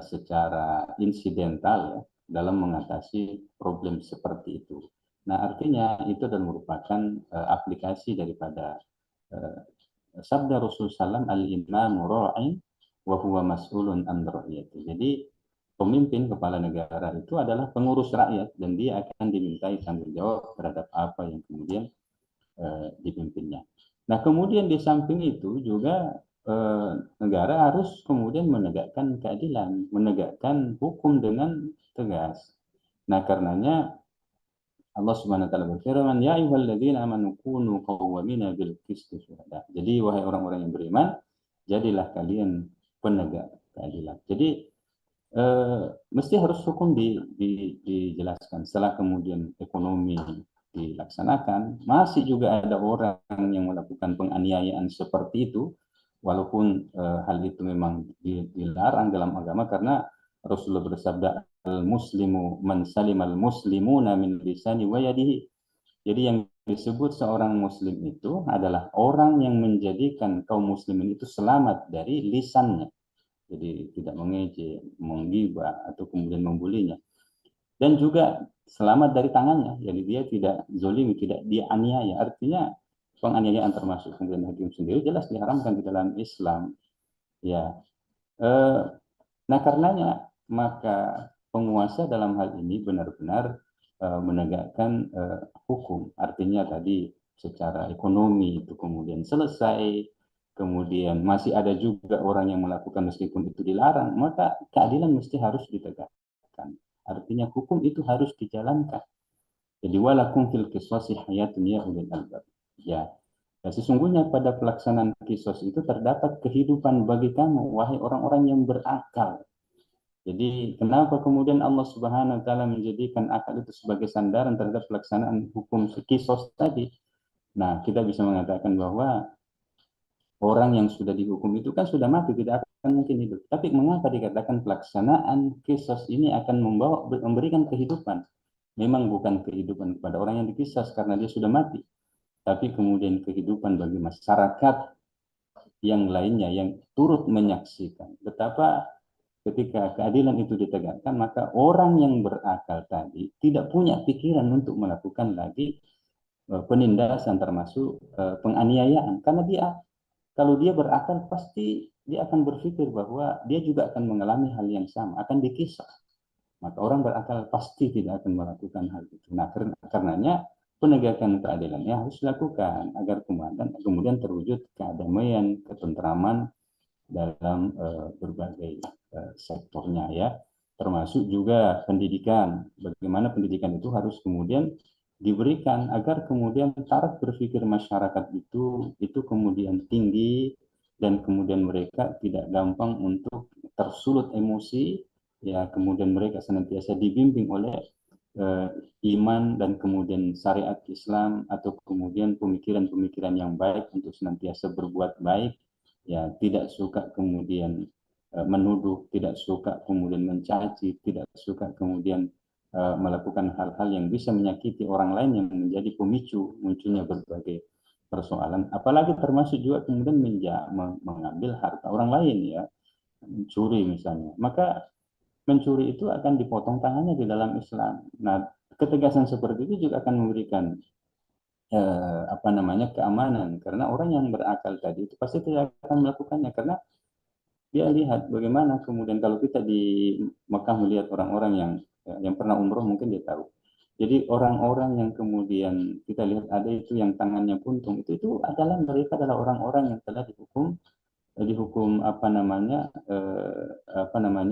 secara insidental ya, dalam mengatasi problem seperti itu. Nah, artinya itu adalah merupakan aplikasi daripada sabda Rasul SAW, al-imamu ra'in wa huwa mas'ulun an ra'iyati. Jadi pemimpin kepala negara itu adalah pengurus rakyat dan dia akan dimintai tanggung jawab terhadap apa yang kemudian dipimpinnya. Nah, kemudian di samping itu juga negara harus kemudian menegakkan keadilan, menegakkan hukum dengan tegas. Nah, karenanya Allah Subhanahu wa taala berfirman, "Ya ayyuhalladzina amanu kunu qawwamina bil qisti syuhada." Jadi wahai orang-orang yang beriman, jadilah kalian penegak keadilan. Jadi mesti harus hukum dijelaskan. Setelah kemudian ekonomi dilaksanakan, masih juga ada orang yang melakukan penganiayaan seperti itu, walaupun hal itu memang dilarang dalam agama karena Rasulullah bersabda, al-muslimu man salimal muslimuna min lisani wa yadihi. Jadi yang disebut seorang muslim itu adalah orang yang menjadikan kaum muslimin itu selamat dari lisannya. Jadi tidak mengejek, menggibah atau kemudian membulinya. Dan juga selamat dari tangannya. Jadi dia tidak zolimi, tidak dia aniaya. Artinya penganiayaan termasuk kemudian hakim sendiri jelas diharamkan di dalam Islam. Ya, nah karenanya maka penguasa dalam hal ini benar-benar menegakkan hukum. Artinya tadi secara ekonomi itu kemudian selesai, kemudian masih ada juga orang yang melakukan meskipun itu dilarang, maka keadilan mesti harus ditegakkan. Artinya hukum itu harus dijalankan. Jadi walakum fil qisasi hayatun ya ulil albab. Ya, ya, sesungguhnya pada pelaksanaan kisos itu terdapat kehidupan bagi kamu, wahai orang-orang yang berakal. Jadi kenapa kemudian Allah Subhanahu wa taala menjadikan akal itu sebagai sandaran terhadap pelaksanaan hukum kisos tadi? Nah, kita bisa mengatakan bahwa orang yang sudah dihukum itu kan sudah mati, tidak akan mungkin hidup. Tapi mengapa dikatakan pelaksanaan kisos ini akan memberikan kehidupan? Memang bukan kehidupan kepada orang yang dikisas karena dia sudah mati, tapi kemudian kehidupan bagi masyarakat yang lainnya yang turut menyaksikan betapa ketika keadilan itu ditegakkan, maka orang yang berakal tadi tidak punya pikiran untuk melakukan lagi penindasan termasuk penganiayaan. Karena dia, kalau dia berakal pasti dia akan berpikir bahwa dia juga akan mengalami hal yang sama, akan dikisah. Maka orang berakal pasti tidak akan melakukan hal itu. Nah, karenanya penegakan keadilannya harus dilakukan agar kemudian terwujud kedamaian, ketentraman dalam berbagai sektornya ya, termasuk juga pendidikan. Bagaimana pendidikan itu harus kemudian diberikan agar kemudian taraf berpikir masyarakat itu kemudian tinggi dan kemudian mereka tidak gampang untuk tersulut emosi ya, kemudian mereka senantiasa dibimbing oleh iman dan kemudian syariat Islam atau kemudian pemikiran-pemikiran yang baik untuk senantiasa berbuat baik ya, tidak suka kemudian menuduh, tidak suka kemudian mencaci, tidak suka kemudian melakukan hal-hal yang bisa menyakiti orang lain yang menjadi pemicu munculnya berbagai persoalan, apalagi termasuk juga kemudian mengambil harta orang lain ya, mencuri misalnya, maka mencuri itu akan dipotong tangannya di dalam Islam. Nah, ketegasan seperti itu juga akan memberikan keamanan, karena orang yang berakal tadi itu pasti tidak akan melakukannya karena dia lihat bagaimana kemudian kalau kita di Mekah melihat orang-orang yang pernah umroh mungkin dia tahu Jadi orang-orang yang kemudian kita lihat ada itu yang tangannya buntung, itu adalah mereka adalah orang-orang yang telah dihukum apa namanya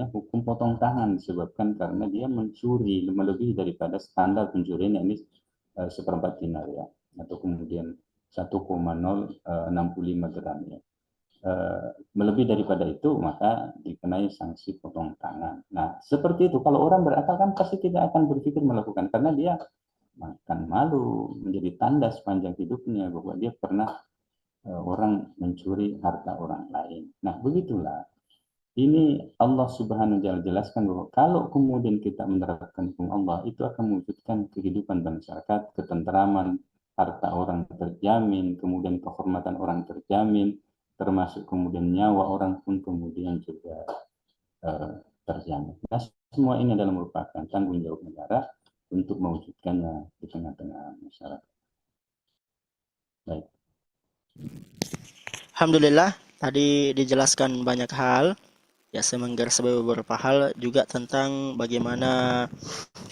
hukum potong tangan disebabkan karena dia mencuri melebihi daripada standar pencurian yakni seperempat dinar ya, atau kemudian 1,065 gram ya. Melebihi daripada itu maka dikenai sanksi potong tangan. Nah seperti itu kalau orang berakal kan pasti tidak akan berpikir melakukan karena dia makan malu, menjadi tanda sepanjang hidupnya bahwa dia pernah orang mencuri harta orang lain. Nah begitulah. Ini Allah Subhanahu wa Ta'ala jelaskan bahwa kalau kemudian kita menerapkan hukum Allah itu akan mewujudkan kehidupan masyarakat, ketentraman, harta orang terjamin, kemudian kehormatan orang terjamin, termasuk kemudian nyawa orang pun kemudian juga terjamin. Nah, semua ini adalah merupakan tanggung jawab negara untuk mewujudkannya di tengah-tengah masyarakat. Baik. Alhamdulillah, tadi dijelaskan banyak hal. Ya, saya menggarisbawahi beberapa hal juga tentang bagaimana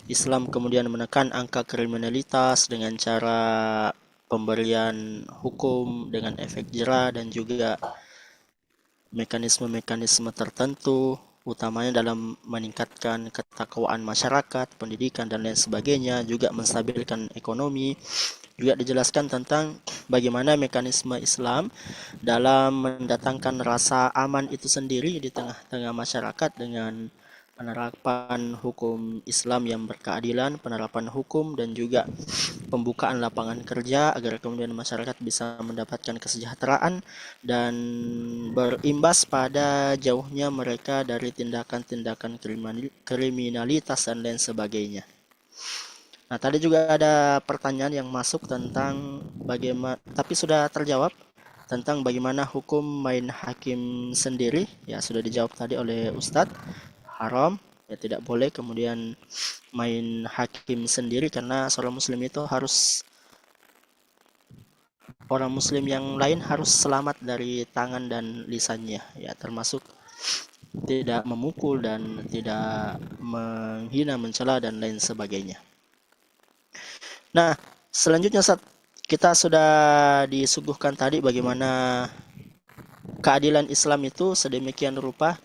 Islam kemudian menekan angka kriminalitas dengan cara pemberian hukum dengan efek jera dan juga mekanisme-mekanisme tertentu, utamanya dalam meningkatkan ketakwaan masyarakat, pendidikan, dan lain sebagainya, juga menstabilkan ekonomi. Juga dijelaskan tentang bagaimana mekanisme Islam dalam mendatangkan rasa aman itu sendiri di tengah-tengah masyarakat dengan penerapan hukum Islam yang berkeadilan, penerapan hukum dan juga pembukaan lapangan kerja agar kemudian masyarakat bisa mendapatkan kesejahteraan dan berimbas pada jauhnya mereka dari tindakan-tindakan kriminalitas dan lain sebagainya. Nah, tadi juga ada pertanyaan yang masuk tentang bagaimana, tapi sudah terjawab tentang bagaimana hukum main hakim sendiri. Ya, sudah dijawab tadi oleh Ustadz. Haram, ya tidak boleh kemudian main hakim sendiri karena seorang muslim itu harus orang muslim yang lain harus selamat dari tangan dan lisannya, ya termasuk tidak memukul dan tidak menghina, mencela dan lain sebagainya. Nah, selanjutnya kita sudah disuguhkan tadi bagaimana keadilan Islam itu sedemikian rupa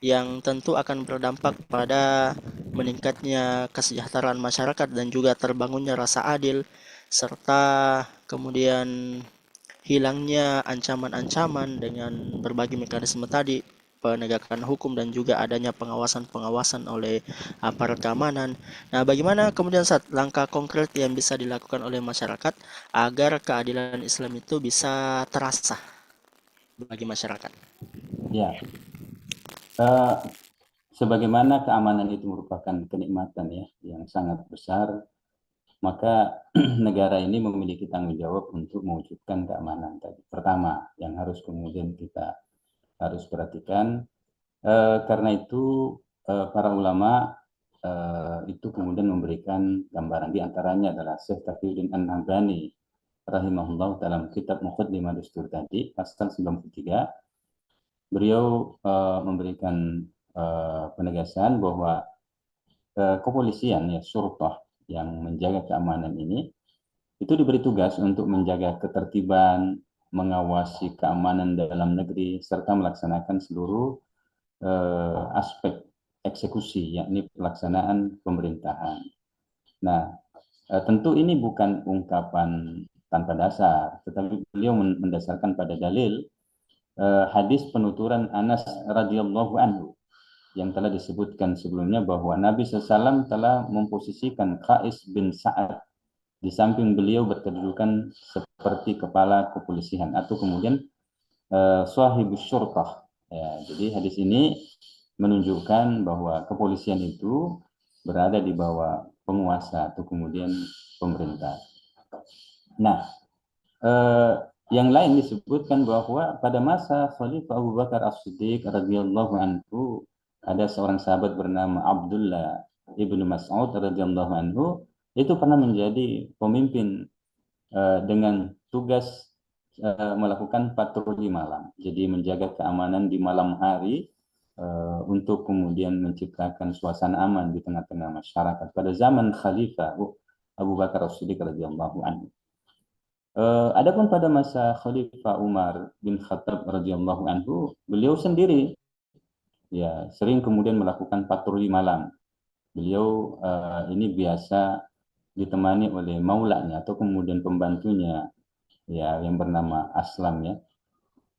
yang tentu akan berdampak pada meningkatnya kesejahteraan masyarakat dan juga terbangunnya rasa adil serta kemudian hilangnya ancaman-ancaman dengan berbagai mekanisme tadi, penegakan hukum dan juga adanya pengawasan-pengawasan oleh aparat keamanan. Nah, bagaimana kemudian langkah konkret yang bisa dilakukan oleh masyarakat agar keadilan Islam itu bisa terasa bagi masyarakat? Ya, sebagaimana keamanan itu merupakan kenikmatan ya yang sangat besar, maka negara ini memiliki tanggung jawab untuk mewujudkan keamanan tadi. Pertama, yang harus kemudian kita harus perhatikan, karena itu para ulama itu kemudian memberikan gambaran, di antaranya adalah Syekh Taqiyuddin An-Nabhani rahimahullah dalam kitab Muqaddimah Dustur tadi, pasal 93, beliau memberikan penegasan bahwa kepolisian ya syurtah yang menjaga keamanan ini itu diberi tugas untuk menjaga ketertiban, mengawasi keamanan dalam negeri serta melaksanakan seluruh aspek eksekusi yakni pelaksanaan pemerintahan. Nah, tentu ini bukan ungkapan tanpa dasar, tetapi beliau mendasarkan pada dalil hadis penuturan Anas radhiyallahu anhu yang telah disebutkan sebelumnya bahwa Nabi SAW telah memposisikan Qais bin Sa'ad di samping beliau berkedudukan seperti kepala kepolisian atau kemudian sahibus syurtah. Ya, jadi hadis ini menunjukkan bahwa kepolisian itu berada di bawah penguasa atau kemudian pemerintah. Nah, yang lain disebutkan bahwa pada masa Khalifah Abu Bakar As-Siddiq radhiyallahu anhu ada seorang sahabat bernama Abdullah ibnu Mas'ud radhiyallahu anhu itu pernah menjadi pemimpin dengan tugas melakukan patroli malam. Jadi menjaga keamanan di malam hari untuk kemudian menciptakan suasana aman di tengah-tengah masyarakat pada zaman Khalifah Abu Bakar As-Siddiq radhiyallahu anhu. Adapun pada masa Khalifah Umar bin Khattab radhiyallahu anhu, beliau sendiri ya sering kemudian melakukan patroli malam. Beliau ini biasa ditemani oleh maulanya atau kemudian pembantunya ya yang bernama Aslam ya.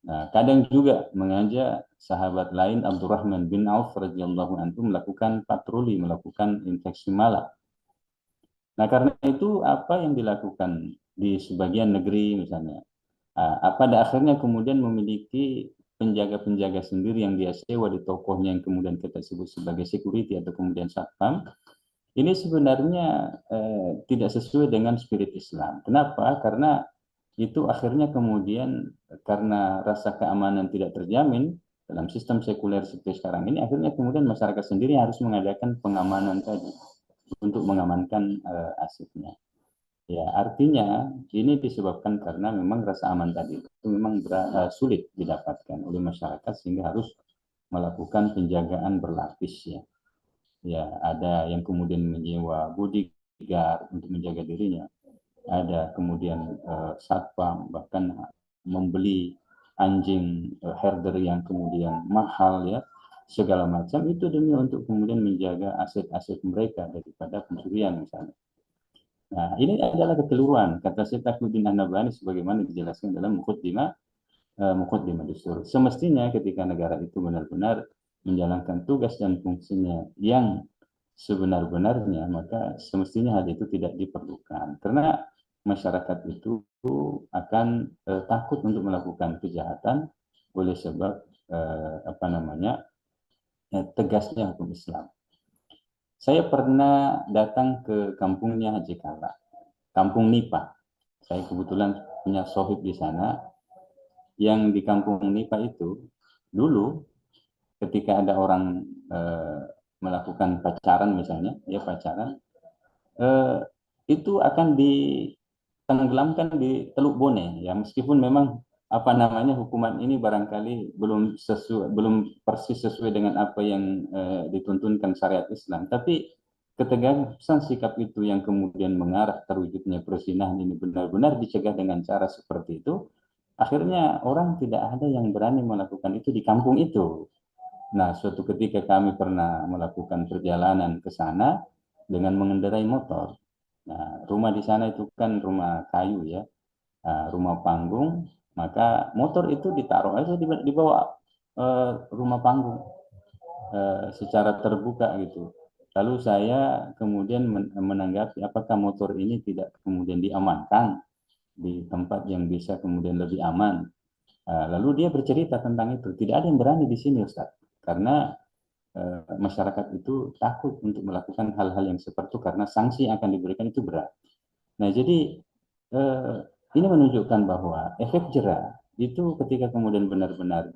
Nah, kadang juga mengajak sahabat lain Abdurrahman bin Auf radhiyallahu anhu melakukan patroli, melakukan inspeksi malam. Nah, karena itu apa yang dilakukan di sebagian negeri misalnya, pada akhirnya kemudian memiliki penjaga-penjaga sendiri yang dia sewa di tokohnya yang kemudian kita sebut sebagai security atau kemudian satpam. Ini sebenarnya tidak sesuai dengan spirit Islam. Kenapa? Karena itu akhirnya kemudian karena rasa keamanan tidak terjamin dalam sistem sekuler seperti sekarang ini, akhirnya kemudian masyarakat sendiri harus mengadakan pengamanan tadi untuk mengamankan asetnya. Ya, artinya ini disebabkan karena memang rasa aman tadi itu memang sulit didapatkan oleh masyarakat sehingga harus melakukan penjagaan berlapis ya. Ya, ada yang kemudian menyewa bodyguard untuk menjaga dirinya. Ada kemudian satpam, bahkan membeli anjing herder yang kemudian mahal ya, segala macam itu demi untuk kemudian menjaga aset-aset mereka daripada pencurian misalnya. Nah, ini adalah kekeliruan kata Syekh Taqiyuddin An-Nabhani sebagaimana dijelaskan dalam Muqaddimah Dustur. Semestinya ketika negara itu benar-benar menjalankan tugas dan fungsinya yang sebenar-benarnya, maka semestinya hal itu tidak diperlukan. Karena masyarakat itu akan takut untuk melakukan kejahatan oleh sebab tegasnya hukum Islam. Saya pernah datang ke kampungnya Haji Kala, kampung Nipa. Saya kebetulan punya sohib di sana. Yang di kampung Nipa itu, dulu ketika ada orang melakukan pacaran misalnya, ya pacaran, itu akan ditenggelamkan di Teluk Bone. Ya, meskipun memang hukuman ini barangkali belum persis sesuai dengan apa yang dituntunkan syariat Islam, tapi ketegasan sikap itu yang kemudian mengarah terwujudnya perzinahan ini benar-benar dicegah dengan cara seperti itu, akhirnya orang tidak ada yang berani melakukan itu di kampung itu. Nah, suatu ketika kami pernah melakukan perjalanan ke sana dengan mengendarai motor. Nah, rumah di sana itu kan rumah kayu ya, rumah panggung, maka motor itu ditaruh aja di bawah rumah panggung secara terbuka gitu. Lalu saya kemudian menanggapi apakah motor ini tidak kemudian diamankan di tempat yang bisa kemudian lebih aman. Lalu dia bercerita tentang itu. Tidak ada yang berani di sini, Ustaz, karena masyarakat itu takut untuk melakukan hal-hal yang seperti itu karena sanksi yang akan diberikan itu berat. Nah, jadi ini menunjukkan bahwa efek jerah itu ketika kemudian benar-benar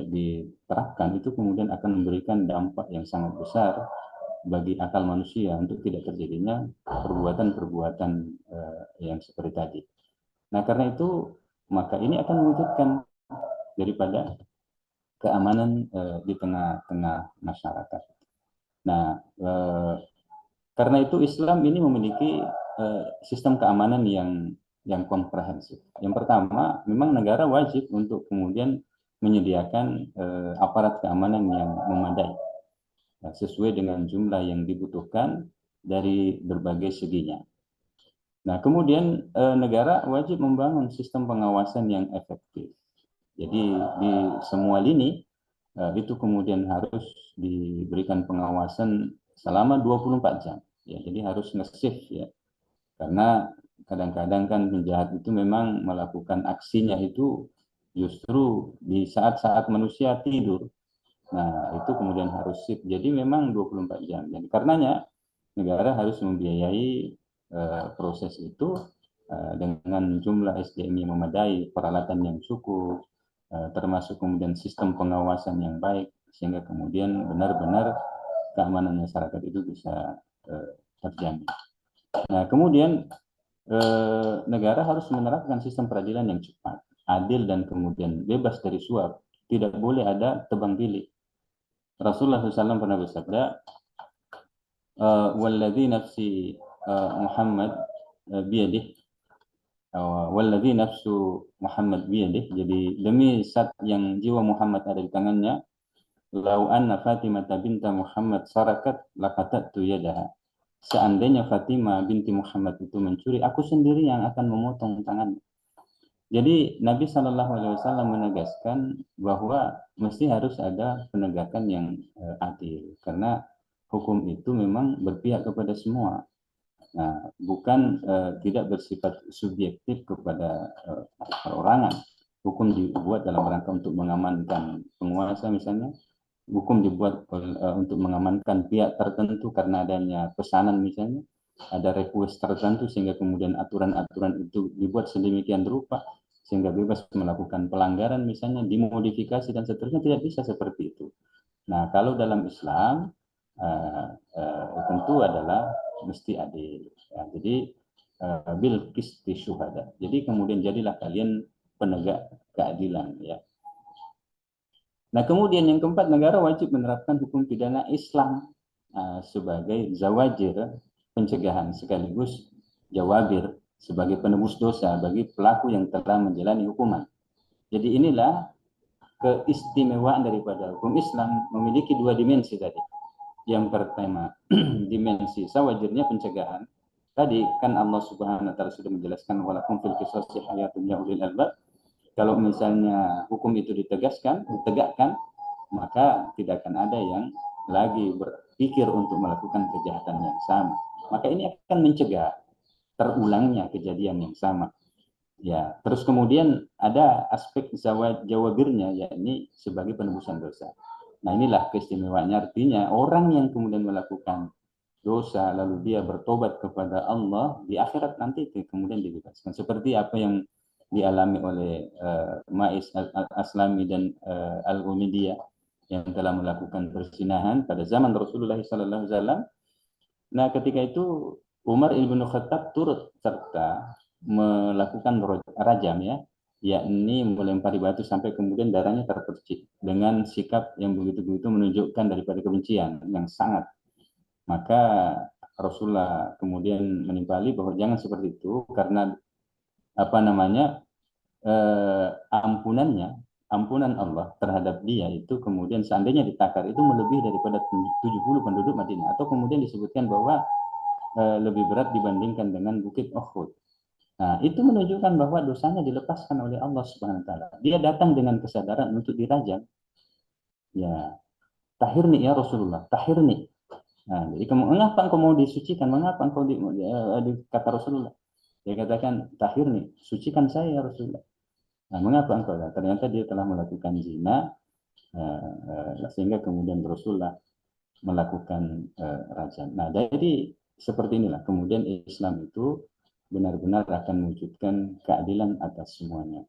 diterapkan itu kemudian akan memberikan dampak yang sangat besar bagi akal manusia untuk tidak terjadinya perbuatan-perbuatan yang seperti tadi. Nah, karena itu maka ini akan mewujudkan daripada keamanan di tengah-tengah masyarakat. Nah, karena itu Islam ini memiliki sistem keamanan yang komprehensif. Yang pertama, memang negara wajib untuk kemudian menyediakan aparat keamanan yang memadai sesuai dengan jumlah yang dibutuhkan dari berbagai seginya. Nah, kemudian negara wajib membangun sistem pengawasan yang efektif. Jadi di semua lini itu kemudian harus diberikan pengawasan selama 24 jam. Ya, jadi harus nge-shift ya. Karena kadang-kadang kan penjahat itu memang melakukan aksinya itu justru di saat-saat manusia tidur. Nah, itu kemudian harus shift. Jadi memang 24 jam. Jadi karenanya negara harus membiayai proses itu dengan jumlah SDM yang memadai, peralatan yang cukup, termasuk kemudian sistem pengawasan yang baik, sehingga kemudian benar-benar keamanan masyarakat itu bisa terjamin. Nah, kemudian negara harus menerapkan sistem peradilan yang cepat, adil, dan kemudian bebas dari suap tidak boleh ada tebang pilih. Rasulullah SAW pernah bersabda, "Walladzi nafsi Muhammad biyadih, walladzi nafsu Muhammad biyadih." Jadi demi zat yang jiwa Muhammad ada di tangannya, "Lau anna Fatimah binta Muhammad sarakat laqatattu yadaha." Seandainya Fatimah binti Muhammad itu mencuri, aku sendiri yang akan memotong tangannya. Jadi Nabi Shallallahu Alaihi Wasallam menegaskan bahwa mesti harus ada penegakan yang adil, karena hukum itu memang berpihak kepada semua. Nah, bukan tidak bersifat subjektif kepada perorangan. Hukum dibuat dalam rangka untuk mengamankan penguasa misalnya. Hukum dibuat untuk mengamankan pihak tertentu karena adanya pesanan misalnya. Ada request tertentu sehingga kemudian aturan-aturan itu dibuat sedemikian rupa sehingga bebas melakukan pelanggaran misalnya, dimodifikasi dan seterusnya. Tidak bisa seperti itu. Nah, kalau dalam Islam tentu adalah mesti adil. Ya, jadi bil qisti syuhada. Jadi kemudian jadilah kalian penegak keadilan, ya. Nah, kemudian yang keempat, negara wajib menerapkan hukum pidana Islam sebagai zawajir, pencegahan, sekaligus jawabir, sebagai penebus dosa bagi pelaku yang telah menjalani hukuman. Jadi inilah keistimewaan daripada hukum Islam, memiliki dua dimensi tadi. Yang pertama, dimensi zawajirnya, pencegahan. Tadi kan Allah Subhanahu wa taala sudah menjelaskan, walakum fil qisasi hayatun ya ulil albab. Kalau misalnya hukum itu ditegakkan, maka tidak akan ada yang lagi berpikir untuk melakukan kejahatan yang sama. Maka ini akan mencegah terulangnya kejadian yang sama. Ya, terus kemudian ada aspek jawabirnya, yakni sebagai penebusan dosa. Nah, inilah keistimewaannya, artinya orang yang kemudian melakukan dosa lalu dia bertobat kepada Allah di akhirat nanti kemudian dibebaskan. Seperti apa yang dialami oleh Ma'is Al-Aslami dan Al-Umidiyah yang telah melakukan perzinahan pada zaman Rasulullah SAW. Nah, ketika itu Umar ibn Khattab turut serta melakukan rajam, ya, yakni melempari batu sampai kemudian darahnya terpercik dengan sikap yang begitu-begitu menunjukkan daripada kebencian yang sangat. Maka Rasulullah kemudian menimpali bahwa jangan seperti itu, karena ampunan Allah terhadap dia itu kemudian seandainya ditakar itu melebihi daripada 70 penduduk Madinah, atau kemudian disebutkan bahwa lebih berat dibandingkan dengan Bukit Uhud. Nah, itu menunjukkan bahwa dosanya dilepaskan oleh Allah Subhanahu wa taala. Dia datang dengan kesadaran untuk dirajam. Ya, tahirni ya Rasulullah, tahirni. Nah, jadi mengapa engkau mau disucikan? Mengapa engkau kata Rasulullah? Dia katakan, tahirni, sucikan saya ya Rasulullah. Nah, mengapa engkau? Ternyata dia telah melakukan zina, sehingga kemudian Rasulullah melakukan rajam. Nah, jadi seperti inilah kemudian Islam itu benar-benar akan mewujudkan keadilan atas semuanya.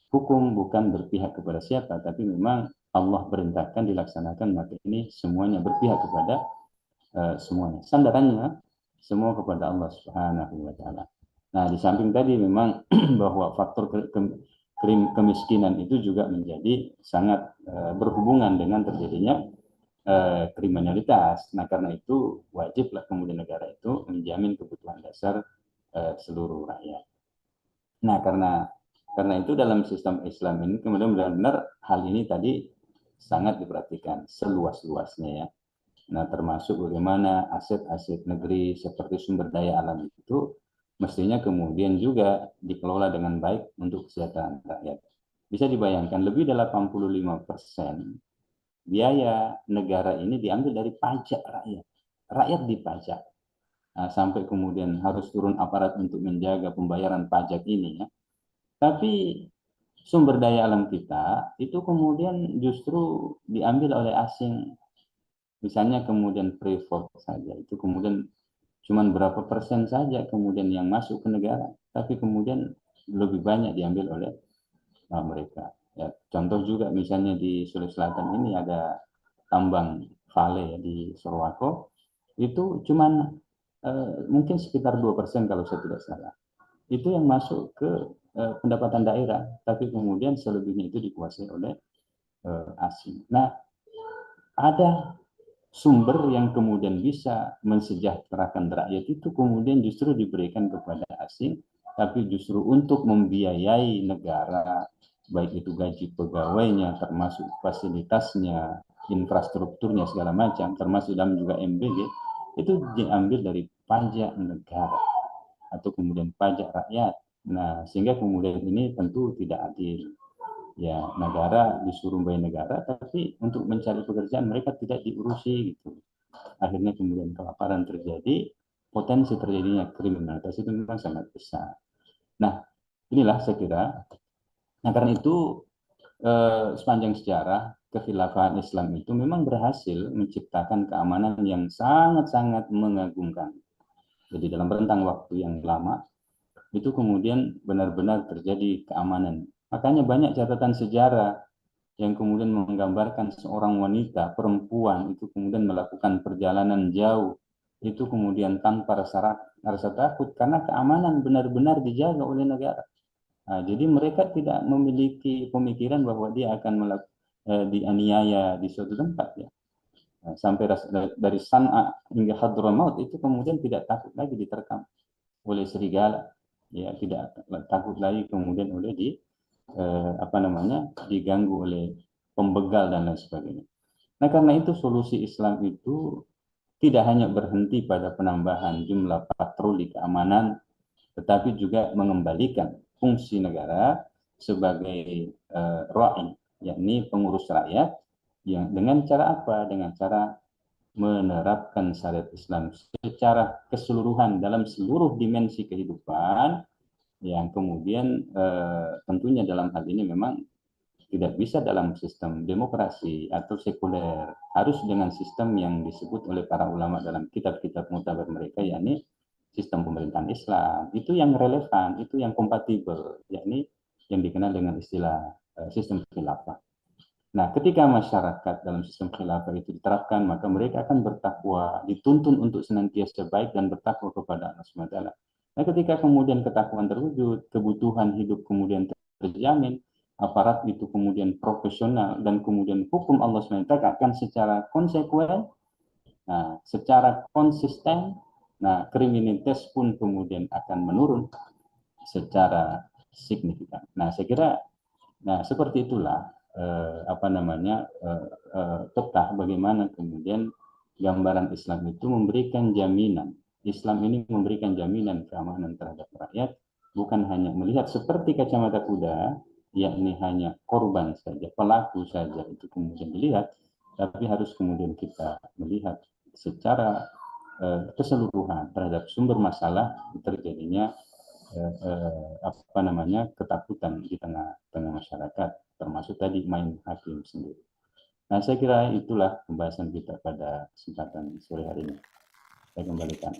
Hukum bukan berpihak kepada siapa, tapi memang Allah perintahkan dilaksanakan, maka ini semuanya berpihak kepada semuanya. Sandarannya semua kepada Allah Subhanahu wa taala. Nah, di samping tadi memang bahwa faktor kemiskinan itu juga menjadi sangat berhubungan dengan terjadinya kriminalitas. Nah, karena itu wajiblah kemudian negara itu menjamin kebutuhan dasar seluruh rakyat. Nah, karena itu dalam sistem Islam ini kemudian benar-benar hal ini tadi sangat diperhatikan seluas-luasnya, ya. Nah, termasuk bagaimana aset-aset negeri seperti sumber daya alam itu mestinya kemudian juga dikelola dengan baik untuk kesejahteraan rakyat. Bisa dibayangkan lebih dari 85% biaya negara ini diambil dari pajak rakyat. Rakyat dipajak. Nah, sampai kemudian harus turun aparat untuk menjaga pembayaran pajak ini, ya. Tapi sumber daya alam kita itu kemudian justru diambil oleh asing. Misalnya kemudian Freeport saja, itu kemudian cuma berapa persen saja kemudian yang masuk ke negara, tapi kemudian lebih banyak diambil oleh mereka. Ya, contoh juga misalnya di Sulawesi Selatan ini ada tambang vale, ya, di Sorowako, itu cuma mungkin sekitar 2% kalau saya tidak salah. Itu yang masuk ke pendapatan daerah, tapi kemudian selebihnya itu dikuasai oleh asing. Nah, ada sumber yang kemudian bisa mensejahterakan rakyat itu kemudian justru diberikan kepada asing, tapi justru untuk membiayai negara, baik itu gaji pegawainya, termasuk fasilitasnya, infrastrukturnya segala macam, termasuk dalam juga MBG, itu diambil dari pajak negara atau kemudian pajak rakyat. Nah, sehingga kemudian ini tentu tidak adil. Ya, negara disuruh bayar negara, tapi untuk mencari pekerjaan mereka tidak diurusi gitu. Akhirnya kemudian kelaparan terjadi, potensi terjadinya kriminalitas itu memang sangat besar. Nah, inilah saya kira. Nah, karena itu sepanjang sejarah kekhilafahan Islam itu memang berhasil menciptakan keamanan yang sangat-sangat mengagumkan. Jadi dalam rentang waktu yang lama itu kemudian benar-benar terjadi keamanan. Makanya banyak catatan sejarah yang kemudian menggambarkan seorang wanita, perempuan itu kemudian melakukan perjalanan jauh, itu kemudian tanpa rasa takut karena keamanan benar-benar dijaga oleh negara. Nah, jadi mereka tidak memiliki pemikiran bahwa dia akan dianiaya di suatu tempat ya. Nah, sampai dari San'a hingga Hadramaut itu kemudian tidak takut lagi diterkam oleh serigala, ya tidak takut lagi kemudian oleh diganggu oleh pembegal dan lain sebagainya. Nah, karena itu solusi Islam itu tidak hanya berhenti pada penambahan jumlah patroli keamanan, tetapi juga mengembalikan fungsi negara sebagai ra'i, yakni pengurus rakyat, yang dengan cara apa? Dengan cara menerapkan syariat Islam secara keseluruhan dalam seluruh dimensi kehidupan, yang kemudian tentunya dalam hal ini memang tidak bisa dalam sistem demokrasi atau sekuler, harus dengan sistem yang disebut oleh para ulama dalam kitab-kitab mutabar mereka, yakni sistem pemerintahan Islam. Itu yang relevan, itu yang kompatibel, yakni yang dikenal dengan istilah sistem khilafah. Nah, ketika masyarakat dalam sistem khilafah itu diterapkan, maka mereka akan bertakwa, dituntun untuk senantiasa baik dan bertakwa kepada Allah SWT. Nah, ketika kemudian ketakwaan terwujud, kebutuhan hidup kemudian terjamin, aparat itu kemudian profesional, dan kemudian hukum Allah SWT akan secara konsekuen, nah, secara konsisten, nah, kriminalitas pun kemudian akan menurun secara signifikan. Nah, saya kira, nah seperti itulah peta bagaimana kemudian gambaran Islam itu memberikan jaminan. Islam ini memberikan jaminan keamanan terhadap rakyat, bukan hanya melihat seperti kacamata kuda, yakni hanya korban saja, pelaku saja itu kemudian dilihat, tapi harus kemudian kita melihat secara keseluruhan terhadap sumber masalah terjadinya ketakutan di tengah masyarakat, termasuk tadi main hakim sendiri. Nah, saya kira itulah pembahasan kita pada kesempatan sore hari ini. Saya kembalikan.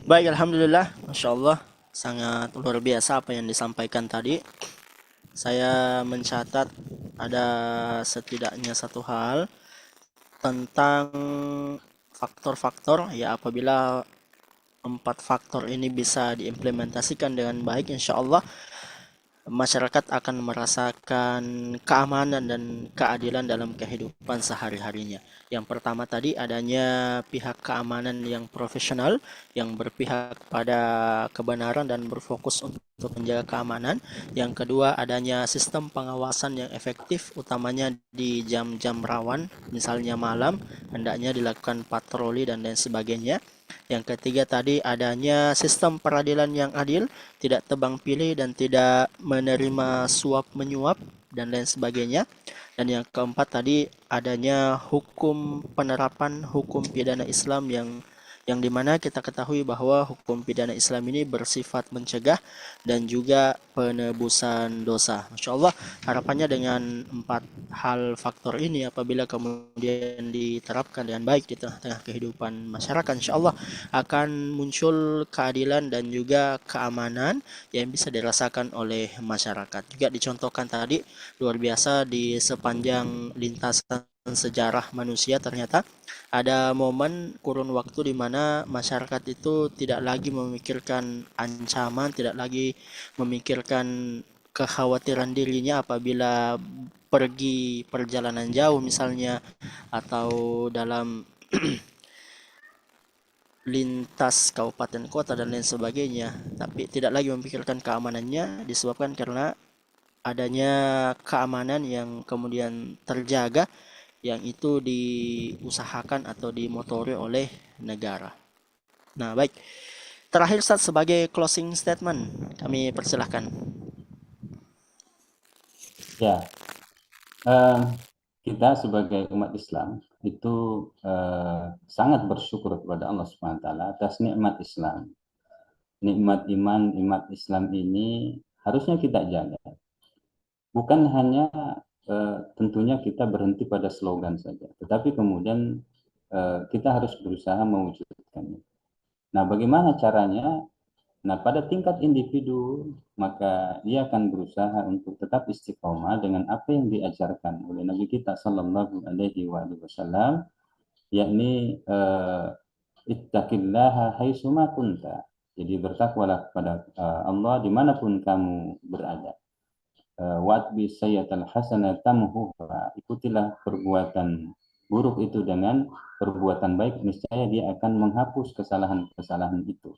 Baik, Alhamdulillah, Masya Allah, sangat luar biasa apa yang disampaikan tadi. Saya mencatat ada setidaknya satu hal tentang faktor-faktor ya, apabila 4 faktor ini bisa diimplementasikan dengan baik, insya Allah masyarakat akan merasakan keamanan dan keadilan dalam kehidupan sehari-harinya. Yang pertama tadi adanya pihak keamanan yang profesional, yang berpihak pada kebenaran dan berfokus untuk menjaga keamanan. Yang kedua adanya sistem pengawasan yang efektif, utamanya di jam-jam rawan, misalnya malam, hendaknya dilakukan patroli dan lain sebagainya. Yang ketiga tadi adanya sistem peradilan yang adil, tidak tebang pilih dan tidak menerima suap menyuap dan lain sebagainya. Dan yang keempat tadi adanya penerapan hukum pidana Islam yang dimana kita ketahui bahwa hukum pidana Islam ini bersifat mencegah dan juga penebusan dosa. Masya Allah, harapannya dengan 4 faktor ini apabila kemudian diterapkan dengan baik di tengah-tengah kehidupan masyarakat, insya Allah akan muncul keadilan dan juga keamanan yang bisa dirasakan oleh masyarakat. Juga dicontohkan tadi luar biasa di sepanjang lintasan sejarah manusia, ternyata ada momen kurun waktu di mana masyarakat itu tidak lagi memikirkan ancaman, tidak lagi memikirkan kekhawatiran dirinya apabila pergi perjalanan jauh misalnya, atau dalam lintas kabupaten kota dan lain sebagainya, tapi tidak lagi memikirkan keamanannya disebabkan karena adanya keamanan yang kemudian terjaga, yang itu diusahakan atau dimotori oleh negara. Nah, baik. Terakhir, Ustaz, sebagai closing statement, kami persilahkan. Ya, eh, kita sebagai umat Islam itu sangat bersyukur kepada Allah Subhanahu wa taala atas nikmat Islam. Nikmat iman, nikmat Islam ini harusnya kita jaga. Bukan hanya tentunya kita berhenti pada slogan saja, tetapi kemudian kita harus berusaha mewujudkannya. Nah, bagaimana caranya? Nah, pada tingkat individu, maka dia akan berusaha untuk tetap istiqomah dengan apa yang diajarkan oleh Nabi kita Sallallahu Alaihi Wasallam, yakni ittaqillaha haitsuma kunta. Jadi bertakwalah kepada Allah dimanapun kamu berada. Watbi sayyatal hasanah tamhuha. Ikutilah perbuatan buruk itu dengan perbuatan baik, niscaya dia akan menghapus kesalahan-kesalahan itu.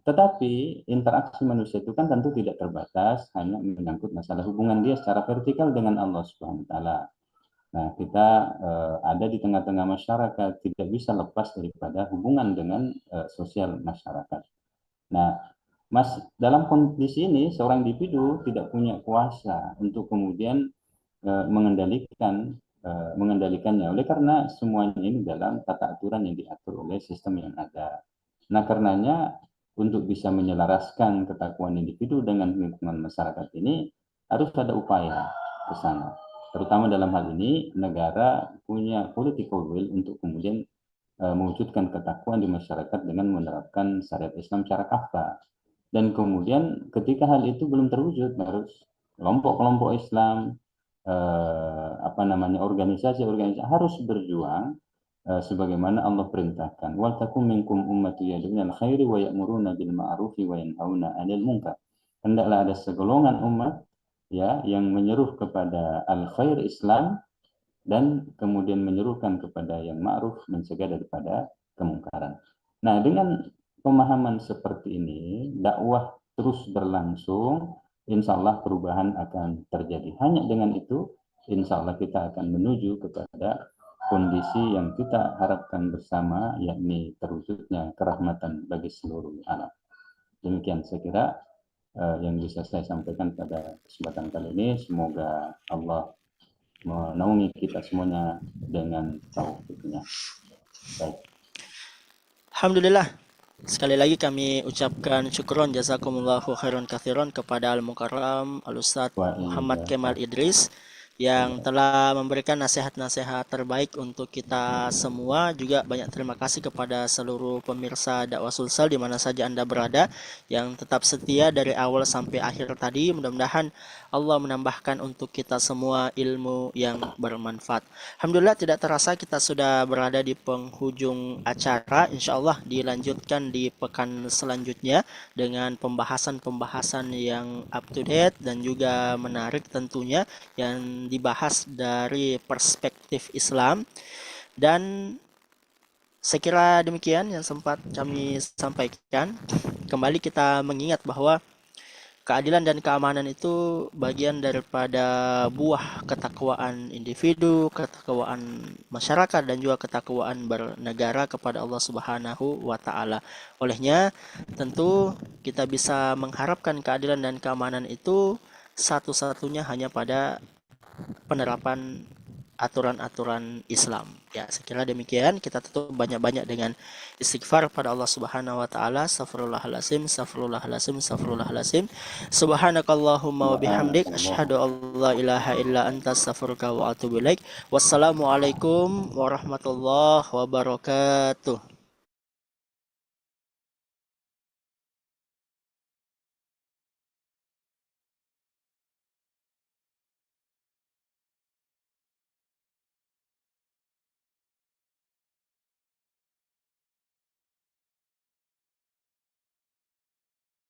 Tetapi interaksi manusia itu kan tentu tidak terbatas hanya menyangkut masalah hubungan dia secara vertikal dengan Allah Subhanahu wa taala. Nah, kita ada di tengah-tengah masyarakat, tidak bisa lepas daripada hubungan dengan sosial masyarakat. Nah, dalam kondisi ini seorang individu tidak punya kuasa untuk kemudian mengendalikannya, oleh karena semuanya ini dalam tata aturan yang diatur oleh sistem yang ada. Nah, karenanya untuk bisa menyelaraskan ketakwaan individu dengan lingkungan masyarakat ini harus ada upaya ke sana. Terutama dalam hal ini negara punya political will untuk kemudian mewujudkan ketakwaan di masyarakat dengan menerapkan syariat Islam secara kafah. Dan kemudian ketika hal itu belum terwujud, harus kelompok-kelompok Islam, organisasi-organisasi harus berjuang sebagaimana Allah perintahkan. Wal takum minkum ummatu yad'una al khairi wa ya'muruna bil ma'rufi wa yanhauna 'anil munkar. Hendaklah ada segolongan umat ya yang menyeru kepada al khair Islam dan kemudian menyerukan kepada yang ma'ruf, mencegah daripada kemungkaran. Nah, dengan pemahaman seperti ini, dakwah terus berlangsung, insya Allah perubahan akan terjadi. Hanya dengan itu, insya Allah kita akan menuju kepada kondisi yang kita harapkan bersama, yakni terwujudnya kerahmatan bagi seluruh alam. Demikian saya kira yang bisa saya sampaikan pada kesempatan kali ini. Semoga Allah menaungi kita semuanya dengan taufiknya. Baik. Alhamdulillah. Sekali lagi kami ucapkan syukron jazakumullahu khairan katsiran kepada Al-Mukarram Al-Ustaz Muhammad Kemal Idris yang telah memberikan nasihat-nasihat terbaik untuk kita semua. Juga banyak terima kasih kepada seluruh pemirsa Dakwah Sulsel di mana saja Anda berada yang tetap setia dari awal sampai akhir tadi. Mudah-mudahan Allah menambahkan untuk kita semua ilmu yang bermanfaat. Alhamdulillah, tidak terasa kita sudah berada di penghujung acara. Insya Allah dilanjutkan di pekan selanjutnya dengan pembahasan-pembahasan yang up to date dan juga menarik tentunya, yang dibahas dari perspektif Islam. Dan saya kira demikian yang sempat kami sampaikan. Kembali kita mengingat bahwa keadilan dan keamanan itu bagian daripada buah ketakwaan individu, ketakwaan masyarakat, dan juga ketakwaan bernegara kepada Allah Subhanahu wa taala. Olehnya, tentu kita bisa mengharapkan keadilan dan keamanan itu satu-satunya hanya pada penerapan aturan-aturan Islam. Ya, saya kira demikian. Kita tutup banyak-banyak dengan istighfar pada Allah Subhanahu wa taala. Astaghfirullahalazim, astaghfirullahalazim, astaghfirullahalazim. Subhanakallahumma wa bihamdik asyhadu an la ilaha illa anta astaghfiruka wa atubu ilaik. Wassalamualaikum warahmatullahi wabarakatuh.